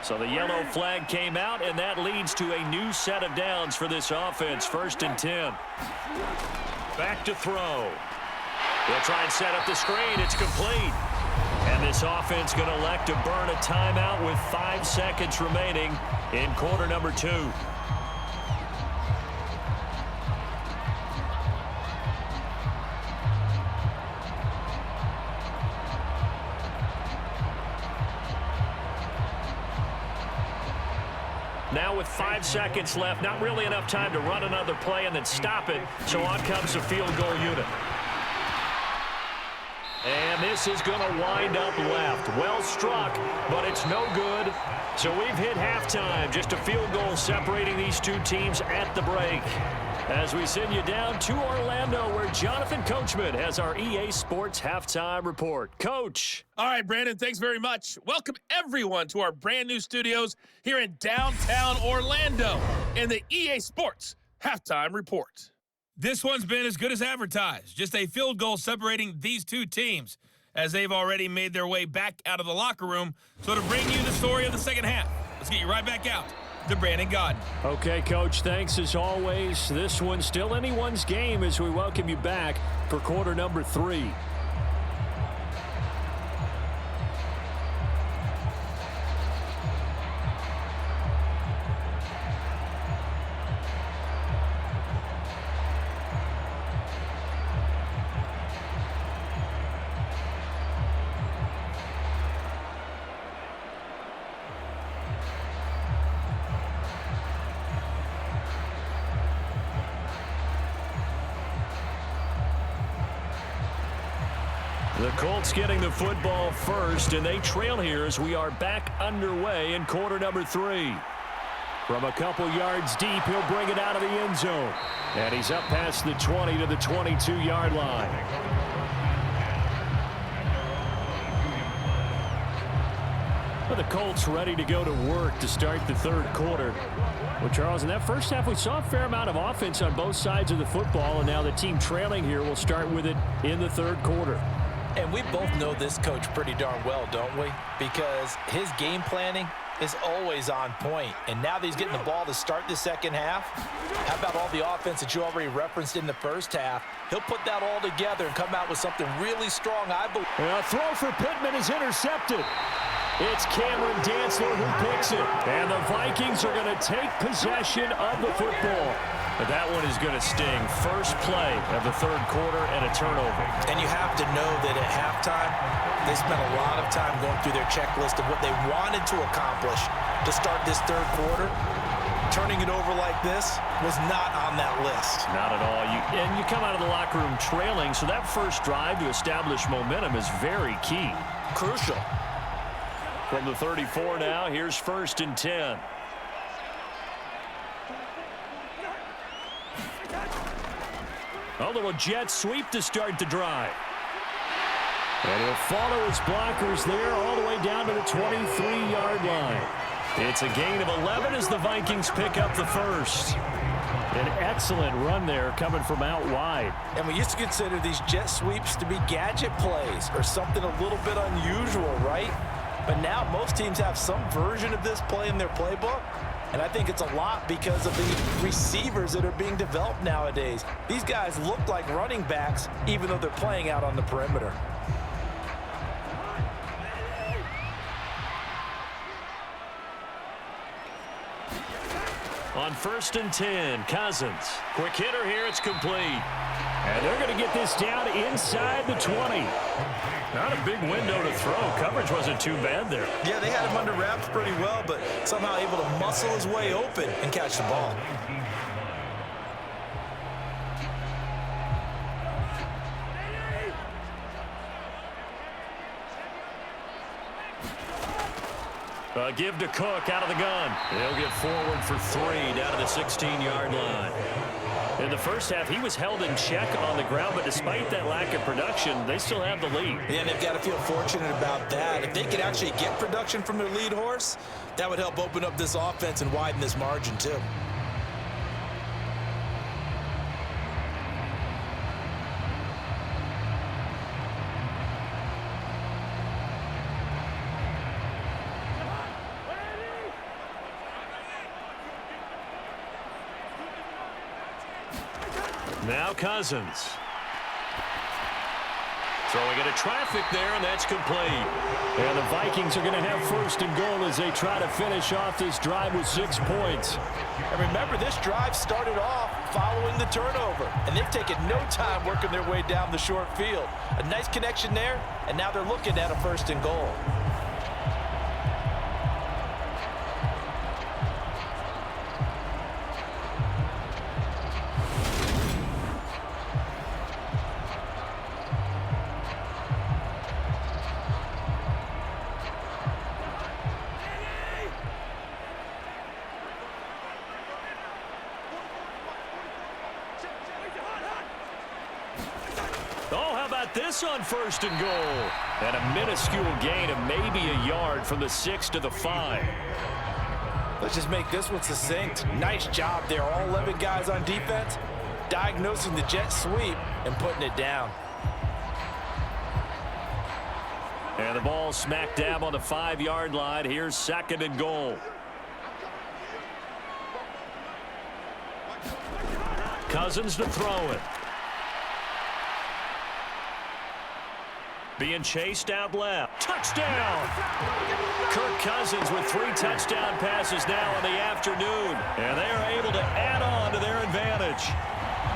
So the yellow flag came out, and that leads to a new set of downs for this offense. 1st and 10. Back to throw. He'll try and set up the screen. It's complete. And this offense going to elect to burn a timeout with 5 seconds remaining in quarter number 2. Now with 5 seconds left, not really enough time to run another play and then stop it. So on comes the field goal unit. And this is going to wind up left. Well struck, but it's no good. So we've hit halftime. Just a field goal separating these two teams at the break. As we send you down to Orlando, where Jonathan Coachman has our EA Sports Halftime Report. Coach. All right, Brandon, thanks very much. Welcome, everyone, to our brand new studios here in downtown Orlando in the EA Sports Halftime Report. This one's been as good as advertised. Just a field goal separating these two teams as they've already made their way back out of the locker room. So to bring you the story of the second half, let's get you right back out to Brandon Godden. Okay, Coach, thanks as always. This one's still anyone's game as we welcome you back for quarter number 3. The Colts getting the football first, and they trail here as we are back underway in quarter number 3. From a couple yards deep, he'll bring it out of the end zone. And he's up past the 20 to the 22-yard line. Well, the Colts ready to go to work to start the third quarter. Well, Charles, in that first half, we saw a fair amount of offense on both sides of the football, and now the team trailing here will start with it in the third quarter. And we both know this coach pretty darn well, don't we? Because his game planning is always on point. And now that he's getting the ball to start the second half, how about all the offense that you already referenced in the first half? He'll put that all together and come out with something really strong, I believe. A throw for Pittman is intercepted. It's Cameron Dantzler who picks it. And the Vikings are going to take possession of the football. But that one is going to sting. First play of the third quarter and a turnover. And you have to know that at halftime, they spent a lot of time going through their checklist of what they wanted to accomplish to start this third quarter. Turning it over like this was not on that list. Not at all. You come out of the locker room trailing, so that first drive to establish momentum is very key. Crucial. From the 34 now, here's 1st and 10. A little jet sweep to start the drive. And he'll follow his blockers there all the way down to the 23-yard line. It's a gain of 11 as the Vikings pick up the first. An excellent run there coming from out wide. And we used to consider these jet sweeps to be gadget plays or something a little bit unusual, right? But now most teams have some version of this play in their playbook. And I think it's a lot because of the receivers that are being developed nowadays. These guys look like running backs even though they're playing out on the perimeter. On 1st and 10, Cousins. Quick hitter here, it's complete. And they're going to get this down inside the 20. Not a big window to throw. Coverage wasn't too bad there. Yeah, they had him under wraps pretty well, but somehow able to muscle his way open and catch the ball. Give to Cook out of the gun. He'll get forward for 3 down to the 16-yard line. In the first half, he was held in check on the ground, but despite that lack of production, they still have the lead. Yeah, and they've got to feel fortunate about that. If they could actually get production from their lead horse, that would help open up this offense and widen this margin too. Now Cousins. Throwing into traffic there, and that's complete. And the Vikings are going to have first and goal as they try to finish off this drive with 6 points. And remember, this drive started off following the turnover, and they've taken no time working their way down the short field. A nice connection there, and now they're looking at a first and goal. Oh, how about this on first and goal? And a minuscule gain of maybe a yard from the 6 to the 5. Let's just make this one succinct. Nice job there. All 11 guys on defense diagnosing the jet sweep and putting it down. And the ball smack dab on the 5-yard line. Here's second and goal. Cousins to throw it. Being chased out left. Touchdown! Kirk Cousins with 3 touchdown passes now in the afternoon. And they are able to add on to their advantage.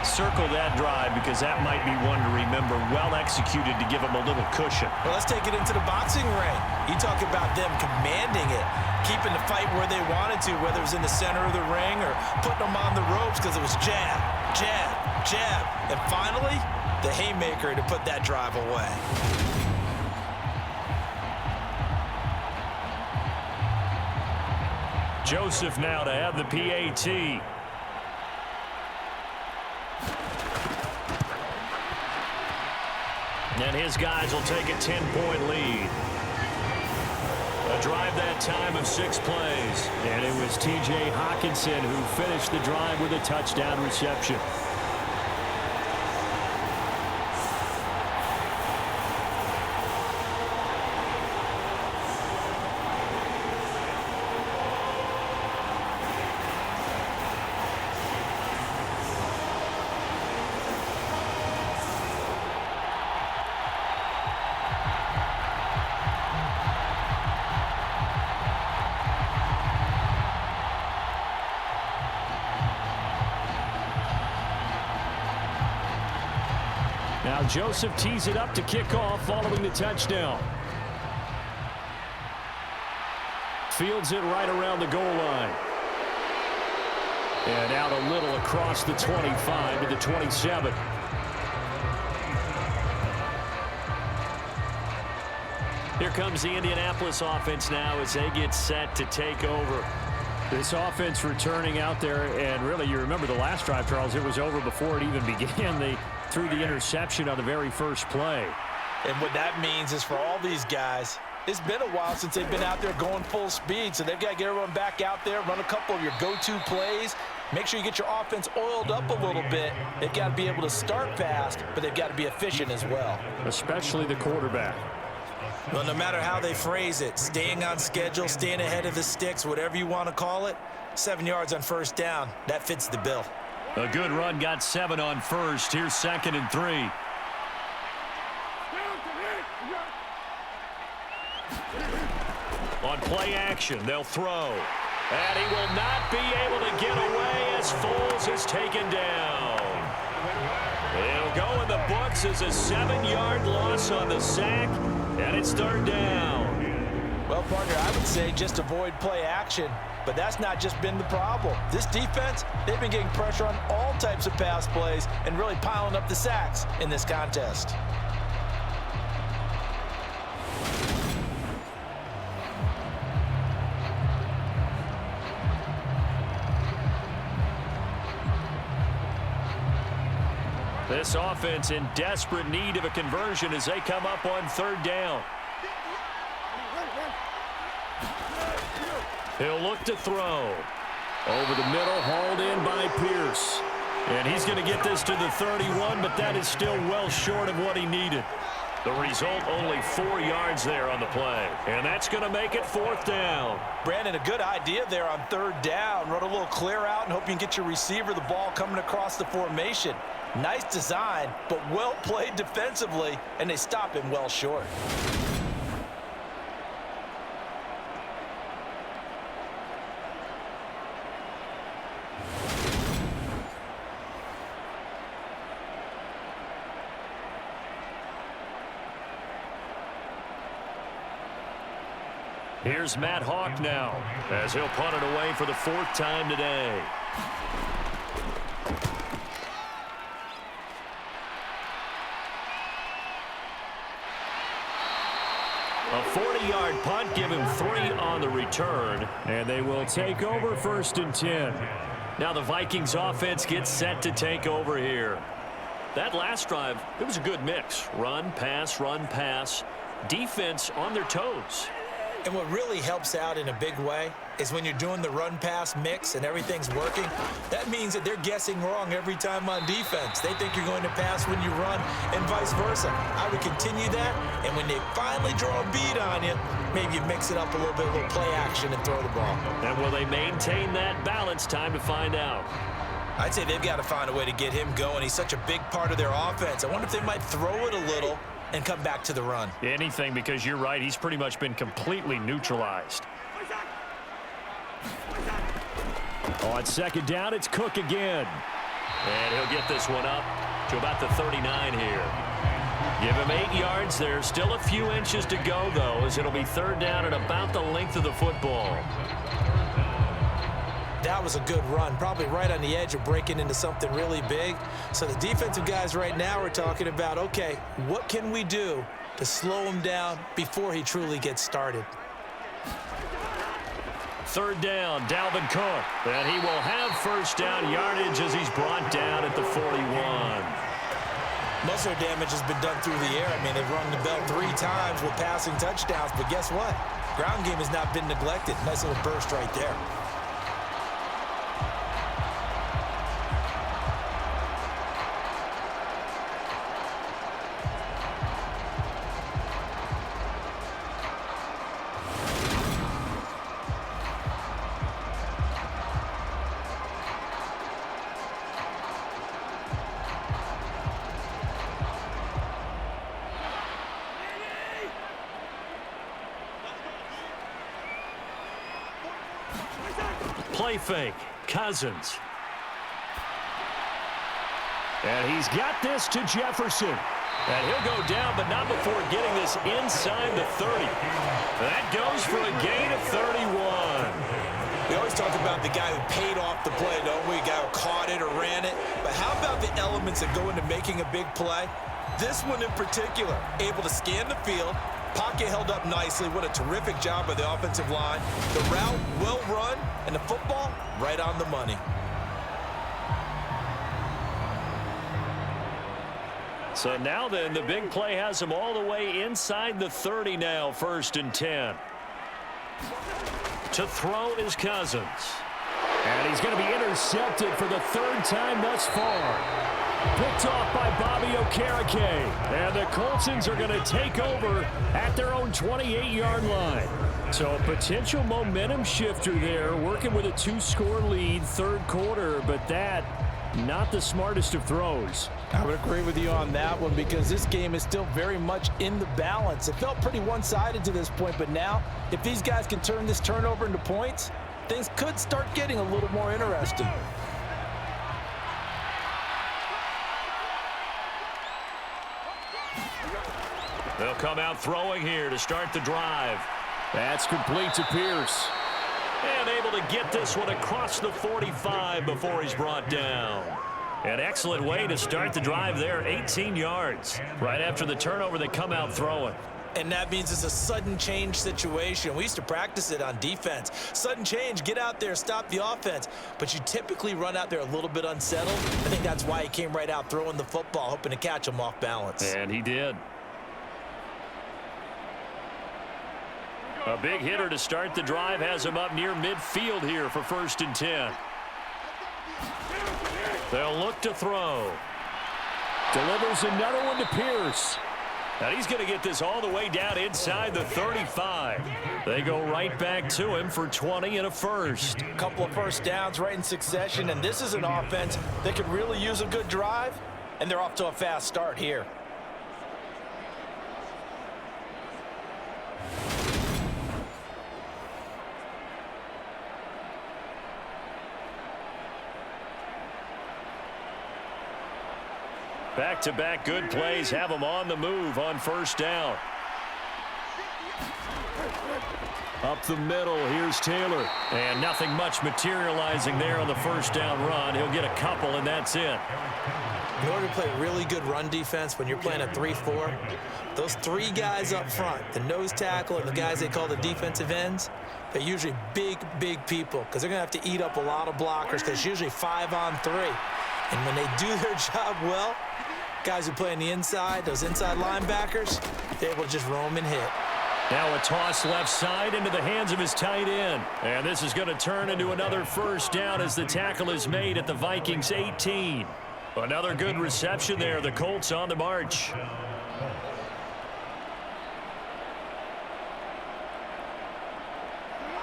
Circle that drive because that might be one to remember. Well executed to give them a little cushion. Well, let's take it into the boxing ring. You talk about them commanding it, keeping the fight where they wanted to, whether it was in the center of the ring or putting them on the ropes because it was jab, jab, jab. And finally, the haymaker to put that drive away. Joseph now to have the PAT. And his guys will take a 10-point lead. A drive that time of 6 plays. And it was T.J. Hawkinson who finished the drive with a touchdown reception. Now Joseph tees it up to kick off following the touchdown. Fields it right around the goal line. And out a little across the 25 to the 27. Here comes the Indianapolis offense now as they get set to take over. This offense returning out there, and really you remember the last drive, Charles, it was over before it even began. They threw the interception on the very first play. And what that means is for all these guys, it's been a while since they've been out there going full speed, so they've got to get everyone back out there, run a couple of your go-to plays, make sure you get your offense oiled up a little bit. They've got to be able to start fast, but they've got to be efficient as well. Especially the quarterback. Well, no matter how they phrase it, staying on schedule, staying ahead of the sticks, whatever you want to call it, 7 yards on first down, that fits the bill. A good run got 7 on first. Here's 2nd and 3. On play action, they'll throw. And he will not be able to get away as Foles is taken down. It'll go in the books as a 7-yard loss on the sack, and it's third down. Well, partner, I would say just avoid play action, but that's not just been the problem. This defense, they've been getting pressure on all types of pass plays and really piling up the sacks in this contest. This offense in desperate need of a conversion as they come up on third down. He'll look to throw. Over the middle, hauled in by Pierce. And he's going to get this to the 31, but that is still well short of what he needed. The result, only 4 yards there on the play. And that's going to make it fourth down. Brandon, a good idea there on third down. Run a little clear out and hope you can get your receiver the ball coming across the formation. Nice design, but well played defensively, and they stop him well short. Here's Matt Hawk now as he'll punt it away for the 4th time today. A 40-yard punt, give him 3 on the return. And they will take over 1st and 10. Now the Vikings offense gets set to take over here. That last drive, it was a good mix. Run, pass, defense on their toes. And what really helps out in a big way is when you're doing the run-pass mix and everything's working, that means that they're guessing wrong every time on defense. They think you're going to pass when you run and vice versa. I would continue that, and when they finally draw a bead on you, maybe you mix it up a little bit, a little play action and throw the ball. And will they maintain that balance? Time to find out. I'd say they've got to find a way to get him going. He's such a big part of their offense. I wonder if they might throw it a little and come back to the run. Anything, because you're right, he's pretty much been completely neutralized. On 2nd down, it's Cook again. And he'll get this one up to about the 39 here. Give him 8 yards there. Still a few inches to go, though, as it'll be 3rd down and about the length of the football. That was a good run, probably right on the edge of breaking into something really big. So the defensive guys right now are talking about, okay, what can we do to slow him down before he truly gets started? 3rd down, Dalvin Cook. And he will have 1st down yardage as he's brought down at the 41. Most of their damage has been done through the air. I mean, they've rung the bell 3 times with passing touchdowns, but guess what? Ground game has not been neglected. Nice little burst right there. Play fake, Cousins. And he's got this to Jefferson. And he'll go down, but not before getting this inside the 30. That goes for a gain of 31. We always talk about the guy who paid off the play, don't we? The guy who caught it or ran it. But how about the elements that go into making a big play? This one in particular, able to scan the field, pocket held up nicely. What a terrific job by the offensive line. The route well run, and the football right on the money. So now then, the big play has him all the way inside the 30 now, 1st and 10. To throw is Cousins. And he's going to be intercepted for the 3rd time thus far. Picked off by Bobby Okereke. And the Coltsons are going to take over at their own 28-yard line. So a potential momentum shifter there, working with a 2-score lead, 3rd quarter, but that not the smartest of throws. I would agree with you on that one because this game is still very much in the balance. It felt pretty one-sided to this point, but now if these guys can turn this turnover into points, things could start getting a little more interesting. They'll come out throwing here to start the drive. That's complete to Pierce. And able to get this one across the 45 before he's brought down. An excellent way to start the drive there, 18 yards. Right after the turnover, they come out throwing. And that means it's a sudden change situation. We used to practice it on defense. Sudden change, get out there, stop the offense. But you typically run out there a little bit unsettled. I think that's why he came right out throwing the football, hoping to catch him off balance. And he did. A big hitter to start the drive has him up near midfield here for 1st and 10. They'll look to throw. Delivers another one to Pierce. And he's going to get this all the way down inside the 35. They go right back to him for 20 and a first. A couple of first downs right in succession, and this is an offense that could really use a good drive, and they're off to a fast start here. Back-to-back good plays have them on the move on 1st down. Up the middle, here's Taylor. And nothing much materializing there on the 1st down run. He'll get a couple, and that's it. In order to play really good run defense when you're playing a 3-4, those 3 guys up front, the nose tackle and the guys they call the defensive ends, they're usually big people because they're going to have to eat up a lot of blockers because it's usually 5-on-3. And when they do their job well, guys who play on the inside, those inside linebackers, they're able to just roam and hit. Now a toss left side into the hands of his tight end. And this is going to turn into another 1st down as the tackle is made at the Vikings 18. Another good reception there. The Colts on the march.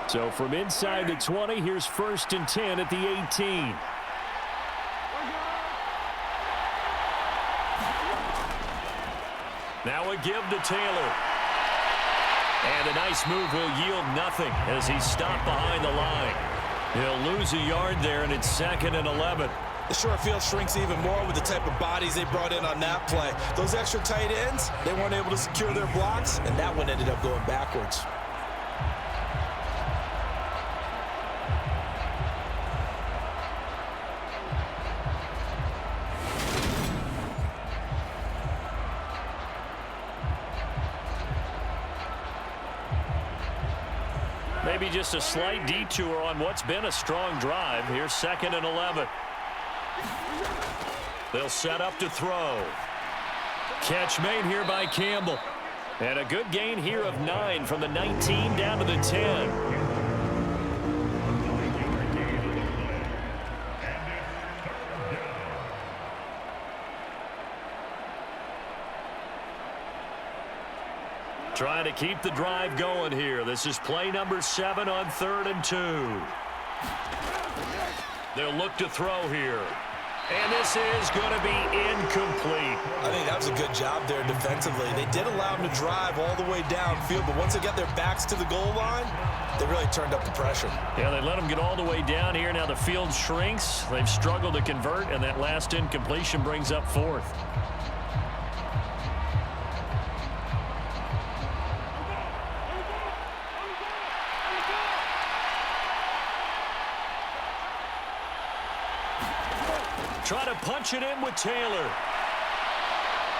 So from inside the 20, here's 1st and 10 at the 18. Now a give to Taylor. And a nice move will yield nothing as he's stopped behind the line. He'll lose a yard there, and it's 2nd and 11. The short field shrinks even more with the type of bodies they brought in on that play. Those extra tight ends, they weren't able to secure their blocks, and that one ended up going backwards. Maybe just a slight detour on what's been a strong drive. Here's 2nd and 11. They'll set up to throw. Catch made here by Campbell. And a good gain here of 9 from the 19 down to the 10. Trying to keep the drive going here. This is play number 7 on 3rd and 2. They'll look to throw here. And this is going to be incomplete. I think that was a good job there defensively. They did allow them to drive all the way downfield, but once they got their backs to the goal line, they really turned up the pressure. Yeah, they let them get all the way down here. Now the field shrinks. They've struggled to convert, and that last incompletion brings up 4th. Try to punch it in with Taylor.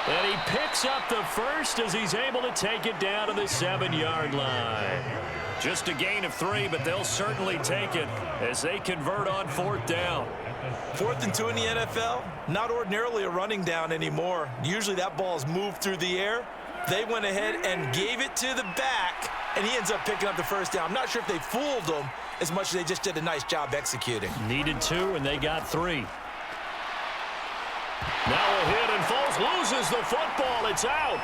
And he picks up the first as he's able to take it down to the 7-yard line. Just a gain of 3, but they'll certainly take it as they convert on 4th down. 4th and 2 in the NFL, not ordinarily a running down anymore. Usually that ball is moved through the air. They went ahead and gave it to the back, and he ends up picking up the 1st down. I'm not sure if they fooled him as much as they just did a nice job executing. Needed 2, and they got 3. Now a hit, and Foles loses the football. It's out.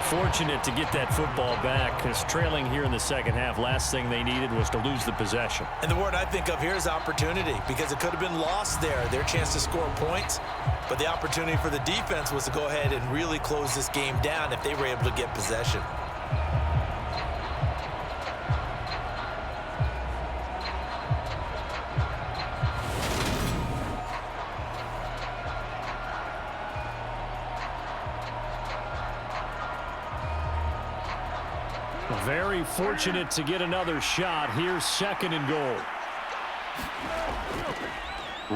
Fortunate to get that football back because trailing here in the second half, last thing they needed was to lose the possession. And the word I think of here is opportunity because it could have been lost there, their chance to score points. But the opportunity for the defense was to go ahead and really close this game down if they were able to get possession. Very fortunate to get another shot. Here's 2nd and goal.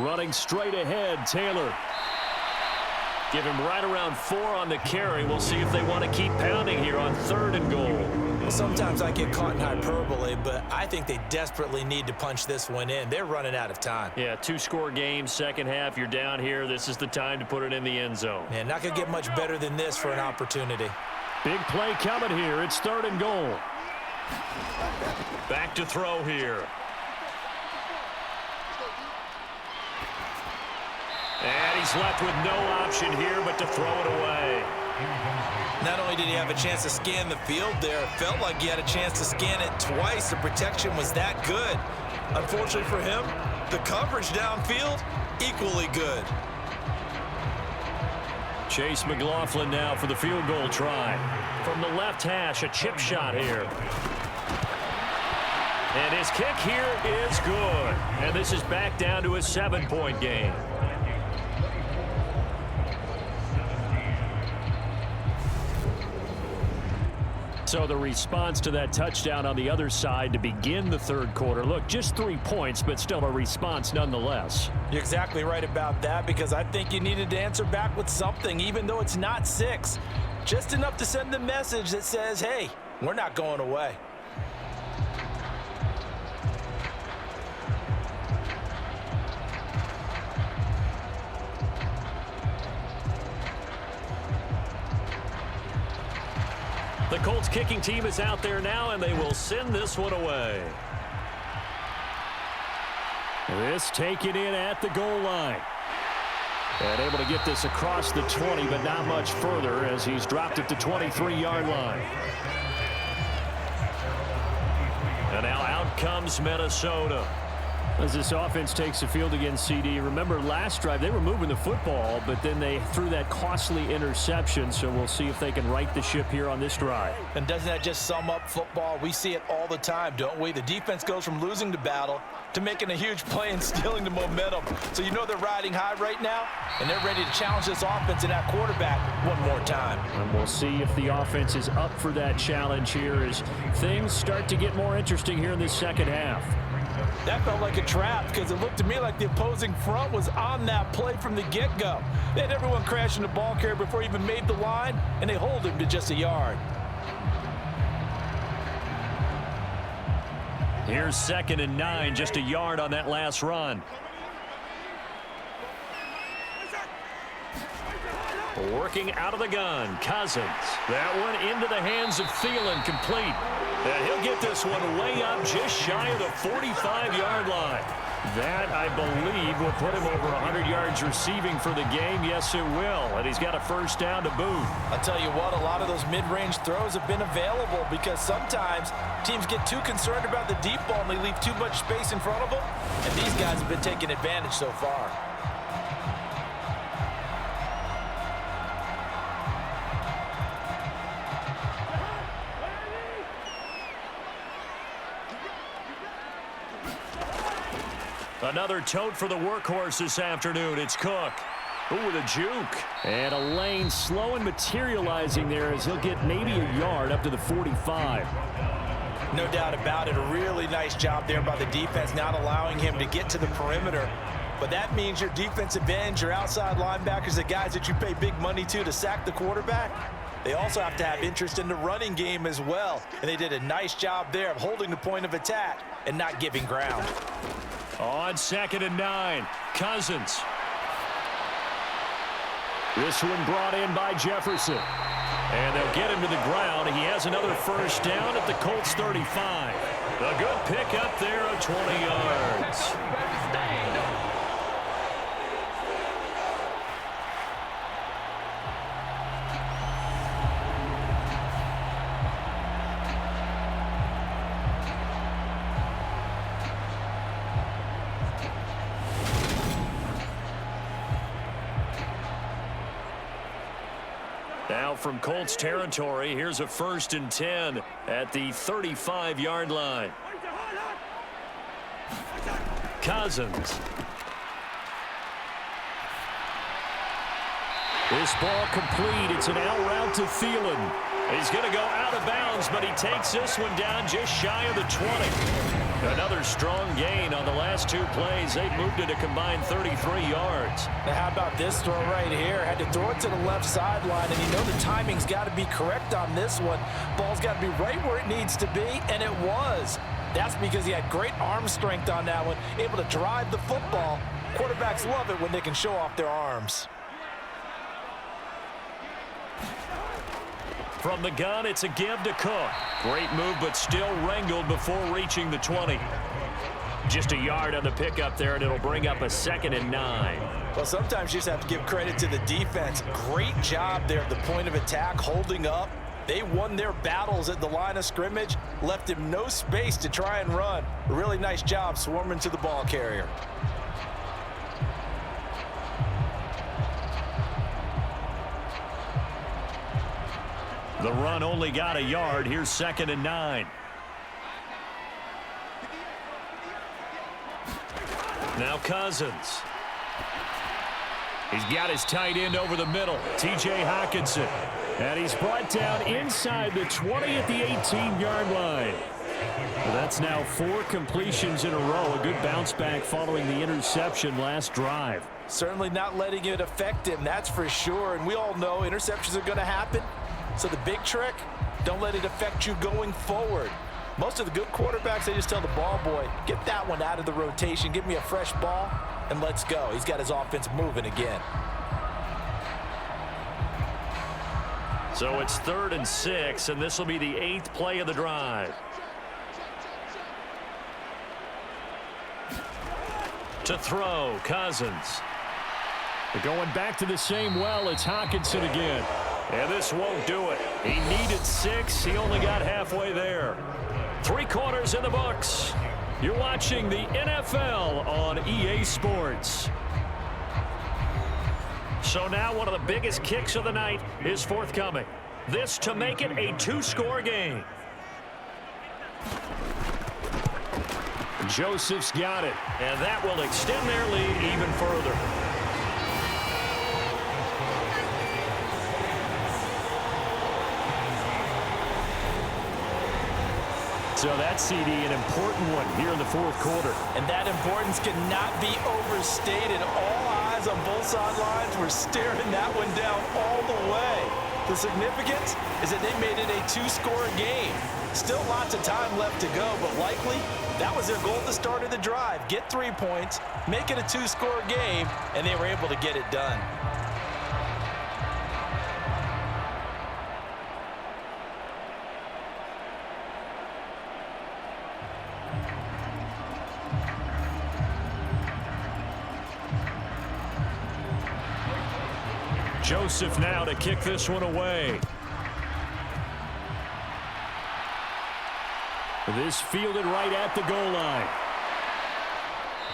Running straight ahead, Taylor. Give him right around 4 on the carry. We'll see if they want to keep pounding here on 3rd and goal. Sometimes I get caught in hyperbole, but I think they desperately need to punch this one in. They're running out of time. Yeah, 2-score game, second half. You're down here. This is the time to put it in the end zone. Man, not going to get much better than this for an opportunity. Big play coming here. It's 3rd and goal. Back to throw here. And he's left with no option here but to throw it away. Not only did he have a chance to scan the field there, it felt like he had a chance to scan it twice. The protection was that good. Unfortunately for him, the coverage downfield, equally good. Chase McLaughlin now for the field goal try. From the left hash, a chip shot here. And his kick here is good. And this is back down to a 7-point game. So the response to that touchdown on the other side to begin the 3rd quarter. Look, just 3 points, but still a response nonetheless. You're exactly right about that, because I think you needed to answer back with something, even though it's not 6. Just enough to send the message that says, hey, we're not going away. The Colts kicking team is out there now, and they will send this one away. This taken in at the goal line. And able to get this across the 20, but not much further as he's dropped it to 23-yard line. And now out comes Minnesota. As this offense takes the field against CD, remember last drive they were moving the football, but then they threw that costly interception, so we'll see if they can right the ship here on this drive. And doesn't that just sum up football? We see it all the time, don't we? The defense goes from losing the battle to making a huge play and stealing the momentum. So you know they're riding high right now, and they're ready to challenge this offense and that quarterback one more time. And we'll see if the offense is up for that challenge here as things start to get more interesting here in this second half. That felt like a trap because it looked to me like the opposing front was on that play from the get-go. They had everyone crashing the ball carrier before he even made the line, and they hold him to just a yard. Here's 2nd and 9, just a yard on that last run. Working out of the gun, Cousins. That one into the hands of Thielen, complete. And he'll get this one way up just shy of the 45-yard line. That, I believe, will put him over 100 yards receiving for the game. Yes, it will. And he's got a first down to boot. I'll tell you what, a lot of those mid-range throws have been available because sometimes teams get too concerned about the deep ball and they leave too much space in front of them. And these guys have been taking advantage so far. Another tote for the workhorse this afternoon. It's Cook. Ooh, with a juke. And a lane slow and materializing there as he'll get maybe a yard up to the 45. No doubt about it. A really nice job there by the defense, not allowing him to get to the perimeter. But that means your defensive ends, your outside linebackers, the guys that you pay big money to sack the quarterback, they also have to have interest in the running game as well. And they did a nice job there of holding the point of attack and not giving ground. On 2nd and 9, Cousins. This one brought in by Jefferson. And they'll get him to the ground. He has another first down at the Colts 35. A good pick up there of 20 yards. Now from Colts territory, here's a 1st and 10 at the 35-yard line. Cousins. This ball complete. It's an out route to Thielen. He's going to go out of bounds, but he takes this one down just shy of the 20. Another strong gain on the last two plays. They've moved it a combined 33 yards. Now how about this throw right here? Had to throw it to the left sideline, and you know the timing's got to be correct on this one. Ball's got to be right where it needs to be, and it was. That's because he had great arm strength on that one, able to drive the football. Quarterbacks love it when they can show off their arms. From the gun, it's a give to Cook. Great move, but still wrangled before reaching the 20. Just a yard on the pickup there, and it'll bring up a 2nd and 9. Well, sometimes you just have to give credit to the defense. Great job there at the point of attack, holding up. They won their battles at the line of scrimmage, left him no space to try and run. A really nice job swarming to the ball carrier. The run only got a yard. Here's 2nd and 9. Now Cousins. He's got his tight end over the middle, T.J. Hockenson. And he's brought down inside the 20 at the 18-yard line. Well, that's now 4 completions in a row. A good bounce back following the interception last drive. Certainly not letting it affect him, that's for sure. And we all know interceptions are going to happen. So the big trick, don't let it affect you going forward. Most of the good quarterbacks, they just tell the ball boy, get that one out of the rotation, give me a fresh ball, and let's go. He's got his offense moving again. So it's 3rd and 6, and this will be the 8th play of the drive. To throw, Cousins. They're going back to the same well. It's Hockenson again. And this won't do it. He needed 6. He only got halfway there. 3 quarters in the books. You're watching the NFL on EA Sports. So now one of the biggest kicks of the night is forthcoming. This to make it a 2-score game. Joseph's got it. And that will extend their lead even further. So that CD, an important one here in the 4th quarter. And that importance cannot be overstated. All eyes on both sidelines were staring that one down all the way. The significance is that they made it a 2-score game. Still lots of time left to go, but likely that was their goal at the start of the drive. Get 3 points, make it a 2-score game, and they were able to get it done. Joseph now to kick this one away. This fielded right at the goal line.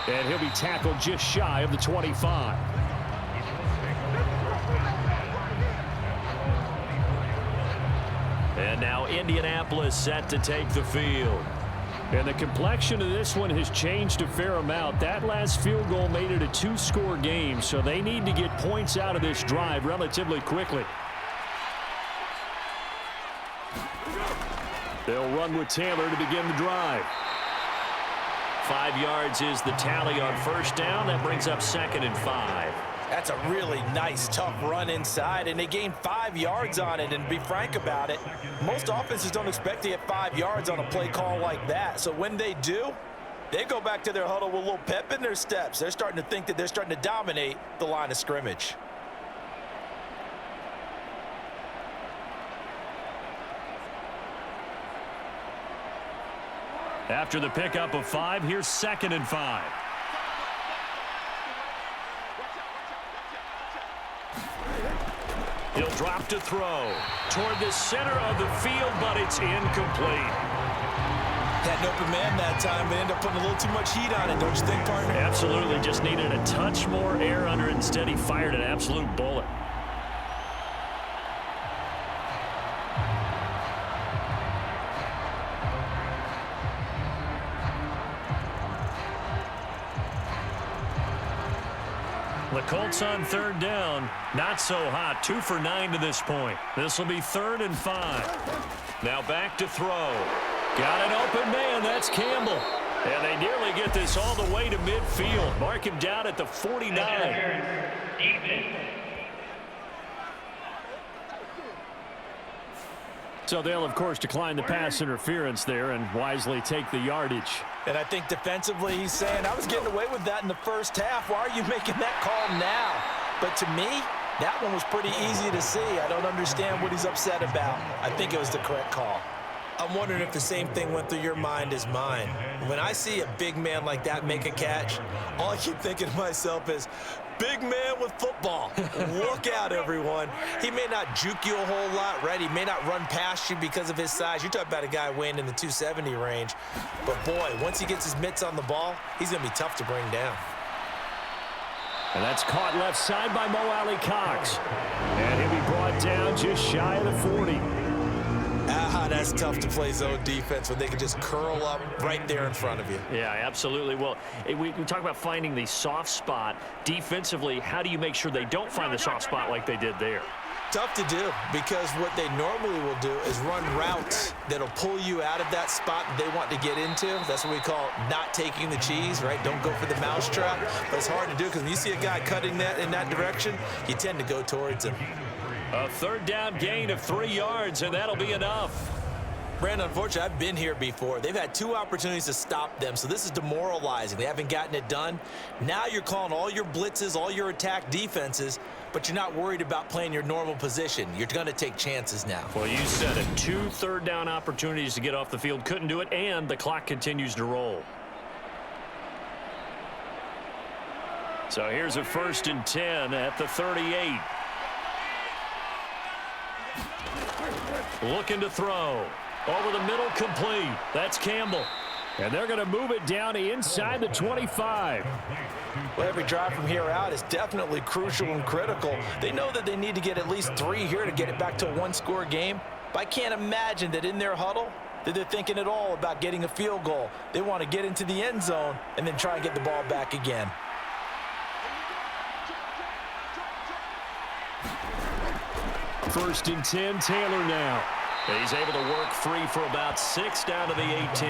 And he'll be tackled just shy of the 25. And now Indianapolis set to take the field. And the complexion of this one has changed a fair amount. That last field goal made it a 2-score game, so they need to get points out of this drive relatively quickly. They'll run with Taylor to begin the drive. 5 yards is the tally on 1st down. That brings up 2nd and 5. That's a really nice, tough run inside, and they gained 5 yards on it. And to be frank about it, most offenses don't expect to get 5 yards on a play call like that. So when they do, they go back to their huddle with a little pep in their steps. They're starting to think that they're starting to dominate the line of scrimmage. After the pickup of 5, here's 2nd and 5. He'll drop to throw toward the center of the field, but it's incomplete. Had an open man that time, but ended up putting a little too much heat on it, don't you think, partner? Absolutely, just needed a touch more air under it. Instead, he fired an absolute bullet. The Colts on third down. Not so hot. 2 for 9 to this point. This will be 3rd and 5. Now back to throw. Got an open man. That's Campbell. And they nearly get this all the way to midfield. Mark him down at the 49. So they'll, of course, decline the pass interference there and wisely take the yardage. And I think defensively he's saying, I was getting away with that in the first half. Why are you making that call now? But to me, that one was pretty easy to see. I don't understand what he's upset about. I think it was the correct call. I'm wondering if the same thing went through your mind as mine. When I see a big man like that make a catch, all I keep thinking to myself is, big man with football. Look out, everyone. He may not juke you a whole lot, right? He may not run past you because of his size. You're talking about a guy weighing in the 270 range. But, boy, once he gets his mitts on the ball, he's going to be tough to bring down. And that's caught left side by Mo Alley Cox. And he'll be brought down just shy of the 40. That's tough to play zone defense when they can just curl up right there in front of you. Yeah, absolutely. Well, we talk about finding the soft spot. Defensively, how do you make sure they don't find the soft spot like they did there? Tough to do, because what they normally will do is run routes that'll pull you out of that spot that they want to get into. That's what we call not taking the cheese, right? Don't go for the mousetrap. But it's hard to do because when you see a guy cutting that in that direction, you tend to go towards him. A 3rd down gain of 3 yards, and that'll be enough. Brandon, unfortunately, I've been here before. They've had 2 opportunities to stop them, so this is demoralizing. They haven't gotten it done. Now you're calling all your blitzes, all your attack defenses, but you're not worried about playing your normal position. You're going to take chances now. Well, you said it. 2 3rd down opportunities to get off the field. Couldn't do it, and the clock continues to roll. So here's a 1st and 10 at the 38. Looking to throw. Over the middle, complete. That's Campbell. And they're going to move it down inside the 25. Well, every drive from here out is definitely crucial and critical. They know that they need to get at least 3 here to get it back to a 1-score game. But I can't imagine that in their huddle that they're thinking at all about getting a field goal. They want to get into the end zone and then try and get the ball back again. First and 10, Taylor now. He's able to work free for about 6 down to the 18.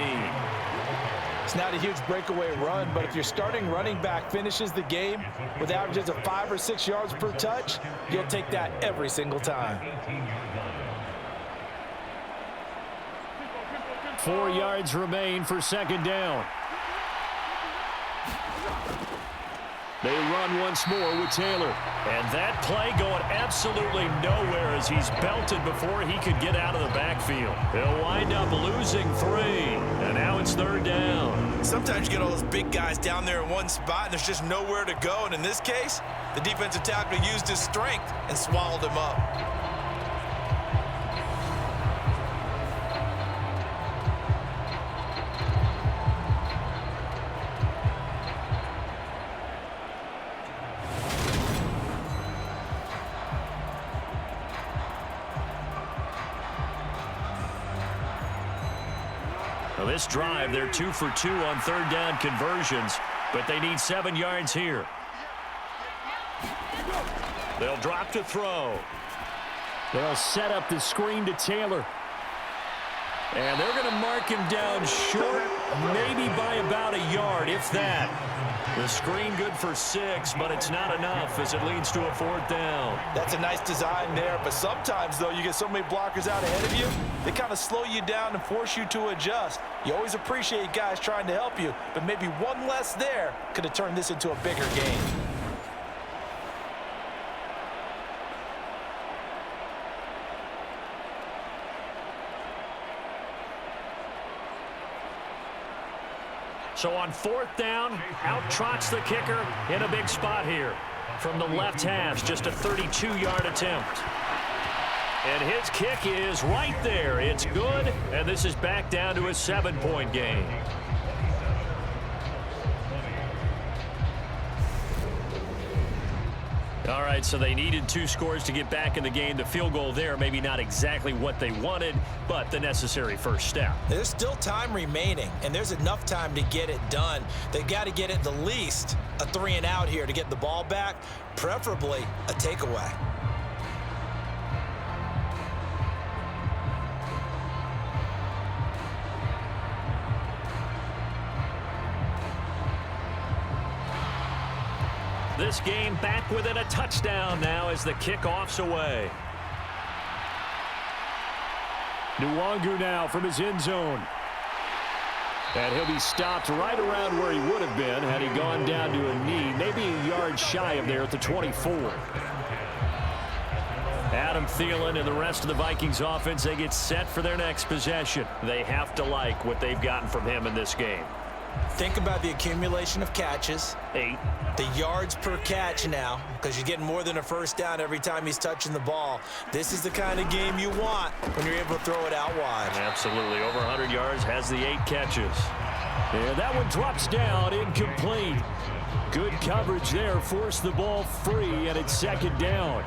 It's not a huge breakaway run, but if your starting running back finishes the game with averages of 5 or 6 yards per touch, you'll take that every single time. 4 yards remain for 2nd down. They run once more with Taylor. And that play going absolutely nowhere as he's belted before he could get out of the backfield. He'll wind up losing 3. And now it's 3rd down. Sometimes you get all those big guys down there in one spot and there's just nowhere to go. And in this case, the defensive tackle used his strength and swallowed him up. Well, this drive, they're 2 for 2 on 3rd down conversions, but they need 7 yards here. They'll drop to throw. They'll set up the screen to Taylor. And they're going to mark him down short, maybe by about a yard, if that. The screen good for 6, but it's not enough as it leads to a 4th down. That's a nice design there, but sometimes, though, you get so many blockers out ahead of you, they kind of slow you down and force you to adjust. You always appreciate guys trying to help you, but maybe one less there could have turned this into a bigger game. So on 4th down, out trots the kicker in a big spot here. From the left hash, just a 32-yard attempt. And his kick is right there. It's good, and this is back down to a 7-point game. All right, so they needed 2 scores to get back in the game. The field goal there, maybe not exactly what they wanted, but the necessary first step. There's still time remaining, and there's enough time to get it done. They've got to get at the least a 3-and-out here to get the ball back, preferably a takeaway. This game back within a touchdown now as the kickoff's away. Nwangu now from his end zone. And he'll be stopped right around where he would have been had he gone down to a knee, maybe a yard shy of there at the 24. Adam Thielen and the rest of the Vikings offense, they get set for their next possession. They have to like what they've gotten from him in this game. Think about the accumulation of catches. 8. The yards per catch now, because you're getting more than a first down every time he's touching the ball. This is the kind of game you want when you're able to throw it out wide. Absolutely. Over 100 yards, has the 8 catches. And that one drops down, incomplete. Good coverage there, forced the ball free, and it's second down.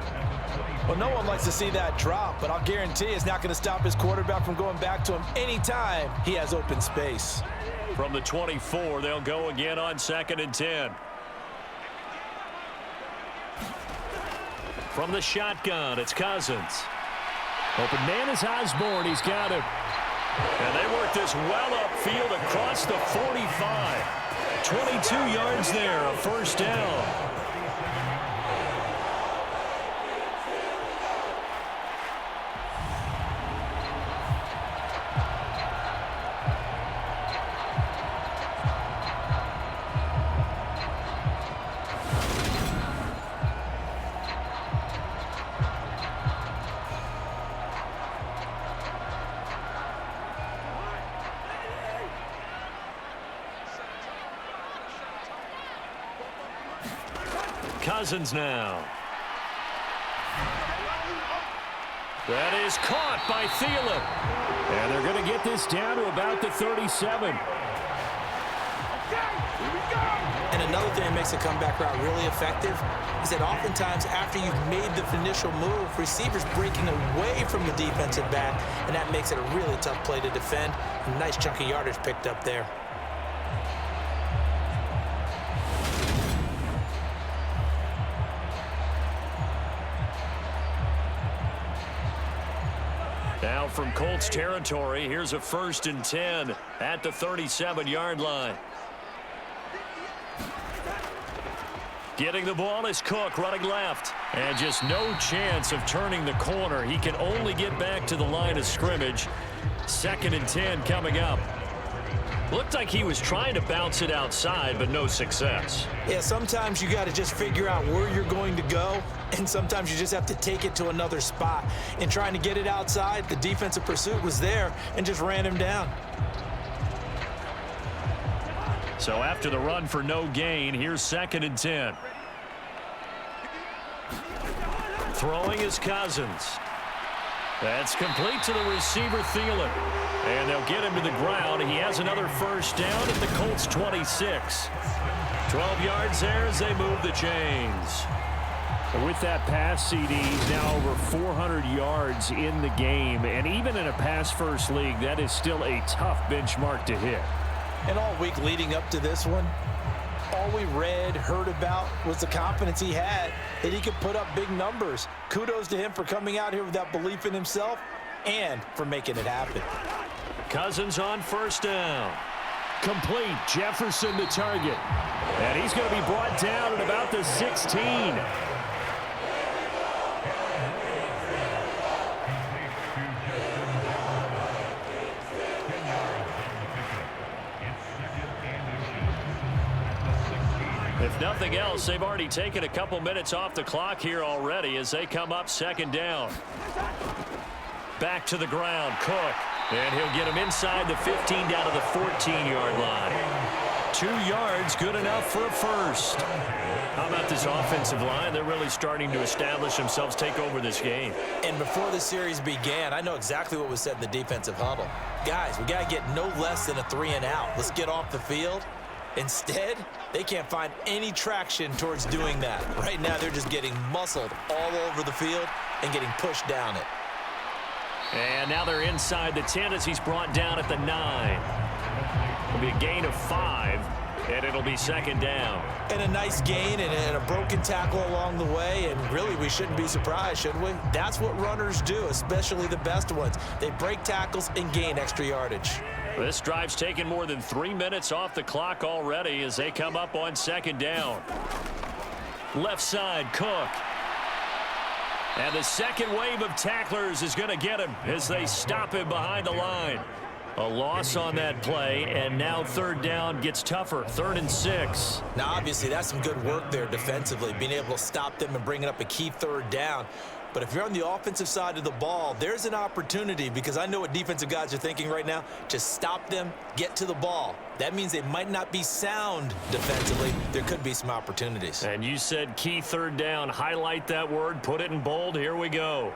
Well, no one likes to see that drop, but I'll guarantee it's not going to stop his quarterback from going back to him anytime he has open space. From the 24, they'll go again on 2nd and 10. From the shotgun, it's Cousins. Open man is Osborne. He's got him. And they work this well upfield across the 45. 22 yards there, a first down. Cousins now. That is caught by Thielen. And they're going to get this down to about the 37. And another thing that makes a comeback route really effective is that oftentimes after you've made the initial move, receivers breaking away from the defensive back, and that makes it a really tough play to defend. A nice chunk of yardage picked up there. Now from Colts territory, here's a 1st and 10 at the 37-yard line. Getting the ball is Cook running left. And just no chance of turning the corner. He can only get back to the line of scrimmage. 2nd and 10 coming up. Looked like he was trying to bounce it outside, but no success. Yeah, sometimes you got to just figure out where you're going to go, and sometimes you just have to take it to another spot. In trying to get it outside, the defensive pursuit was there and just ran him down. So after the run for no gain, here's 2nd and 10. Throwing is Cousins. That's complete to the receiver, Thielen. And they'll get him to the ground. He has another first down at the Colts 26. 12 yards there as they move the chains. With that pass, CD, he's now over 400 yards in the game. And even in a pass-first league, that is still a tough benchmark to hit. And all week leading up to this one, all we read, heard about was the confidence he had that he could put up big numbers. Kudos to him for coming out here with that belief in himself and for making it happen. Cousins on first down. Complete. Jefferson the target. And he's going to be brought down at about the 16. If nothing else, they've already taken a couple minutes off the clock here already as they come up 2nd down. Back to the ground, Cook. And he'll get him inside the 15 down to the 14-yard line. 2 yards, good enough for a first. How about this offensive line? They're really starting to establish themselves, take over this game. And before the series began, I know exactly what was said in the defensive huddle. Guys, we got to get no less than a 3-and-out. Let's get off the field Instead, they can't find any traction towards doing that. Right now, they're just getting muscled all over the field and getting pushed down it. And now they're inside the 10 as he's brought down at the 9. It'll be a gain of 5, and it'll be second down. And a nice gain and a broken tackle along the way, and really we shouldn't be surprised, should we? That's what runners do, especially the best ones. They break tackles and gain extra yardage. This drive's taken more than 3 minutes off the clock already as they come up on second down. Left side, Cook. And the second wave of tacklers is going to get him as they stop him behind the line. A loss on that play, and now third down gets tougher. 3rd and 6. Now, obviously, that's some good work there defensively, being able to stop them and bringing up a key third down. But if you're on the offensive side of the ball, there's an opportunity, because I know what defensive guys are thinking right now, to stop them, get to the ball. That means they might not be sound defensively. There could be some opportunities. And you said key third down. Highlight that word, put it in bold. Here we go.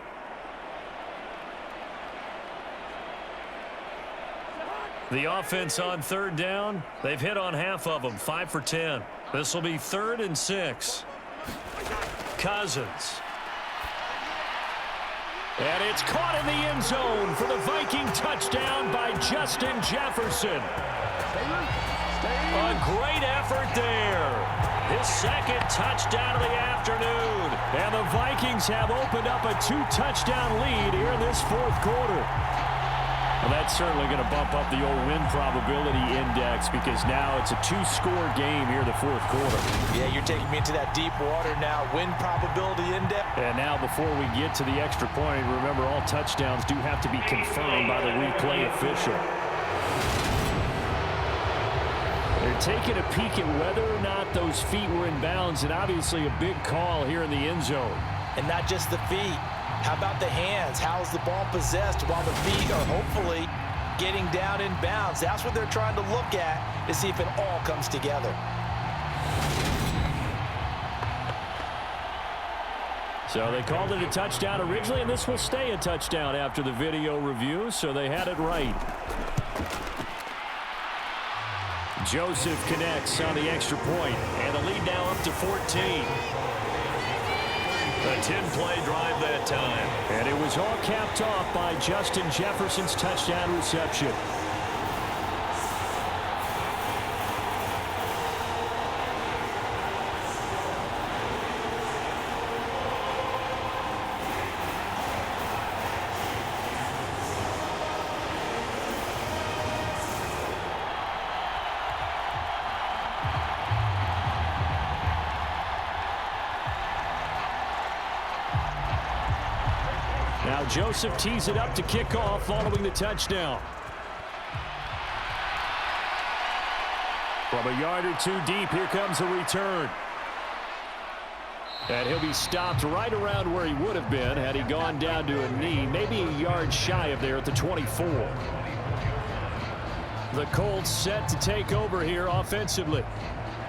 The offense on third down, they've hit on half of them, 5 for 10. This will be 3rd and 6. Cousins. And it's caught in the end zone for the Viking touchdown by Justin Jefferson. A great effort there. His second touchdown of the afternoon. And the Vikings have opened up a 2-touchdown lead here in this 4th quarter. Well, that's certainly going to bump up the old win probability index, because now it's a 2-score game here in the 4th quarter. Yeah, you're taking me into that deep water now. Win probability index. And now before we get to the extra point, remember all touchdowns do have to be confirmed by the replay official. They're taking a peek at whether or not those feet were in bounds, and obviously a big call here in the end zone. And not just the feet. How about the hands? How's the ball possessed while the feet are hopefully getting down in bounds? That's what they're trying to look at to see if it all comes together. So they called it a touchdown originally, and this will stay a touchdown after the video review, so they had it right. Joseph connects on the extra point, and the lead now up to 14. A 10-play drive that time. And it was all capped off by Justin Jefferson's touchdown reception. Now Joseph tees it up to kick off following the touchdown. From a yard or two deep, here comes a return. And he'll be stopped right around where he would have been had he gone down to a knee, maybe a yard shy of there at the 24. The Colts set to take over here offensively.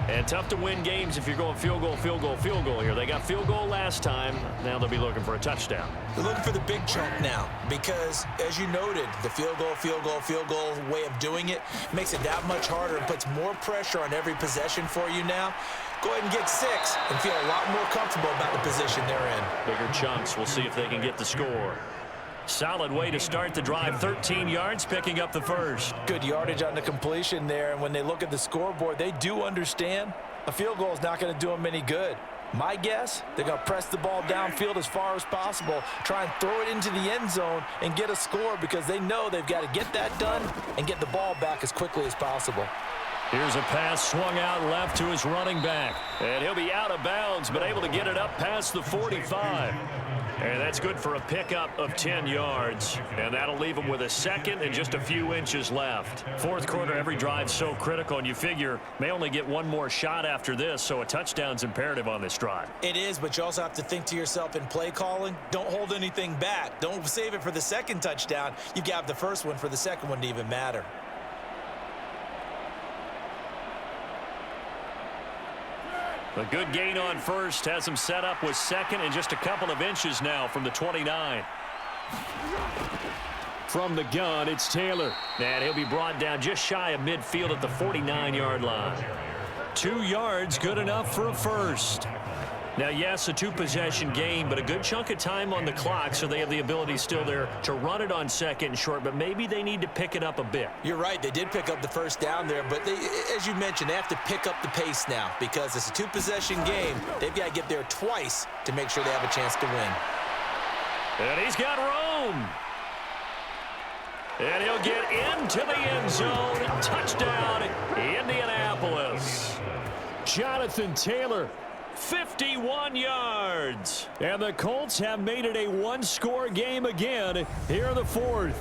And tough to win games if you're going field goal, field goal, field goal here. They got field goal last time. Now they'll be looking for a touchdown. They're looking for the big chunk now because, as you noted, the field goal way of doing it makes it that much harder and puts more pressure on every possession for you now. Go ahead and get 6 and feel a lot more comfortable about the position they're in. Bigger chunks. We'll see if they can get the score. Solid way to start the drive. 13 yards, picking up the first. Good yardage on the completion there, and when they look at the scoreboard, they do understand a field goal is not going to do them any good. My guess, they're going to press the ball downfield as far as possible, try and throw it into the end zone and get a score because they know they've got to get that done and get the ball back as quickly as possible. Here's a pass swung out left to his running back. And he'll be out of bounds, but able to get it up past the 45. And that's good for a pickup of 10 yards. And that'll leave him with a second and just a few inches left. Fourth quarter, every drive's so critical, and you figure may only get one more shot after this, so a touchdown's imperative on this drive. It is, but you also have to think to yourself in play calling, don't hold anything back. Don't save it for the second touchdown. You've got the first one for the second one to even matter. A good gain on first has him set up with second and just a couple of inches now from the 29. From the gun, it's Taylor. And he'll be brought down just shy of midfield at the 49-yard line. 2 yards, good enough for a first. Now, yes, a two-possession game, but a good chunk of time on the clock, so they have the ability still there to run it on second and short, but maybe they need to pick it up a bit. You're right. They did pick up the first down there, but they, as you mentioned, they have to pick up the pace now because it's a two-possession game. They've got to get there twice to make sure they have a chance to win. And he's got room. And he'll get into the end zone. Touchdown, Indianapolis. Jonathan Taylor. 51 yards. And the Colts have made it a one-score game again here in the fourth.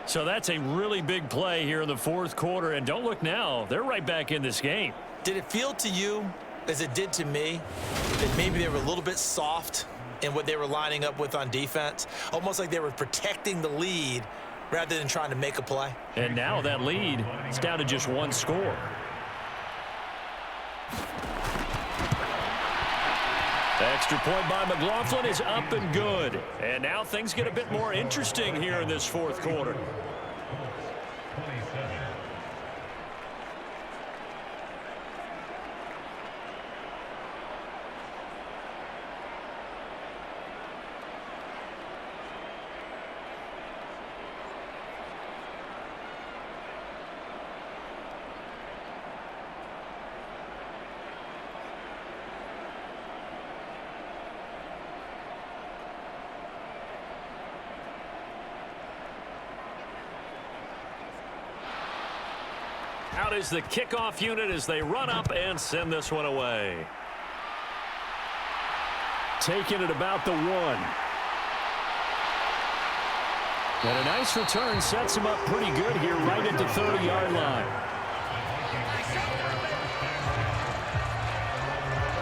So that's a really big play here in the fourth quarter. And don't look now. They're right back in this game. Did it feel to you, as it did to me, that maybe they were a little bit soft in what they were lining up with on defense? Almost like they were protecting the lead rather than trying to make a play. And now that lead is down to just one score. Extra point by McLaughlin is up and good. And now things get a bit more interesting here in this fourth quarter. Out is the kickoff unit as they run up and send this one away. Taking it about the 1. And a nice return sets him up pretty good here right at the 30-yard line.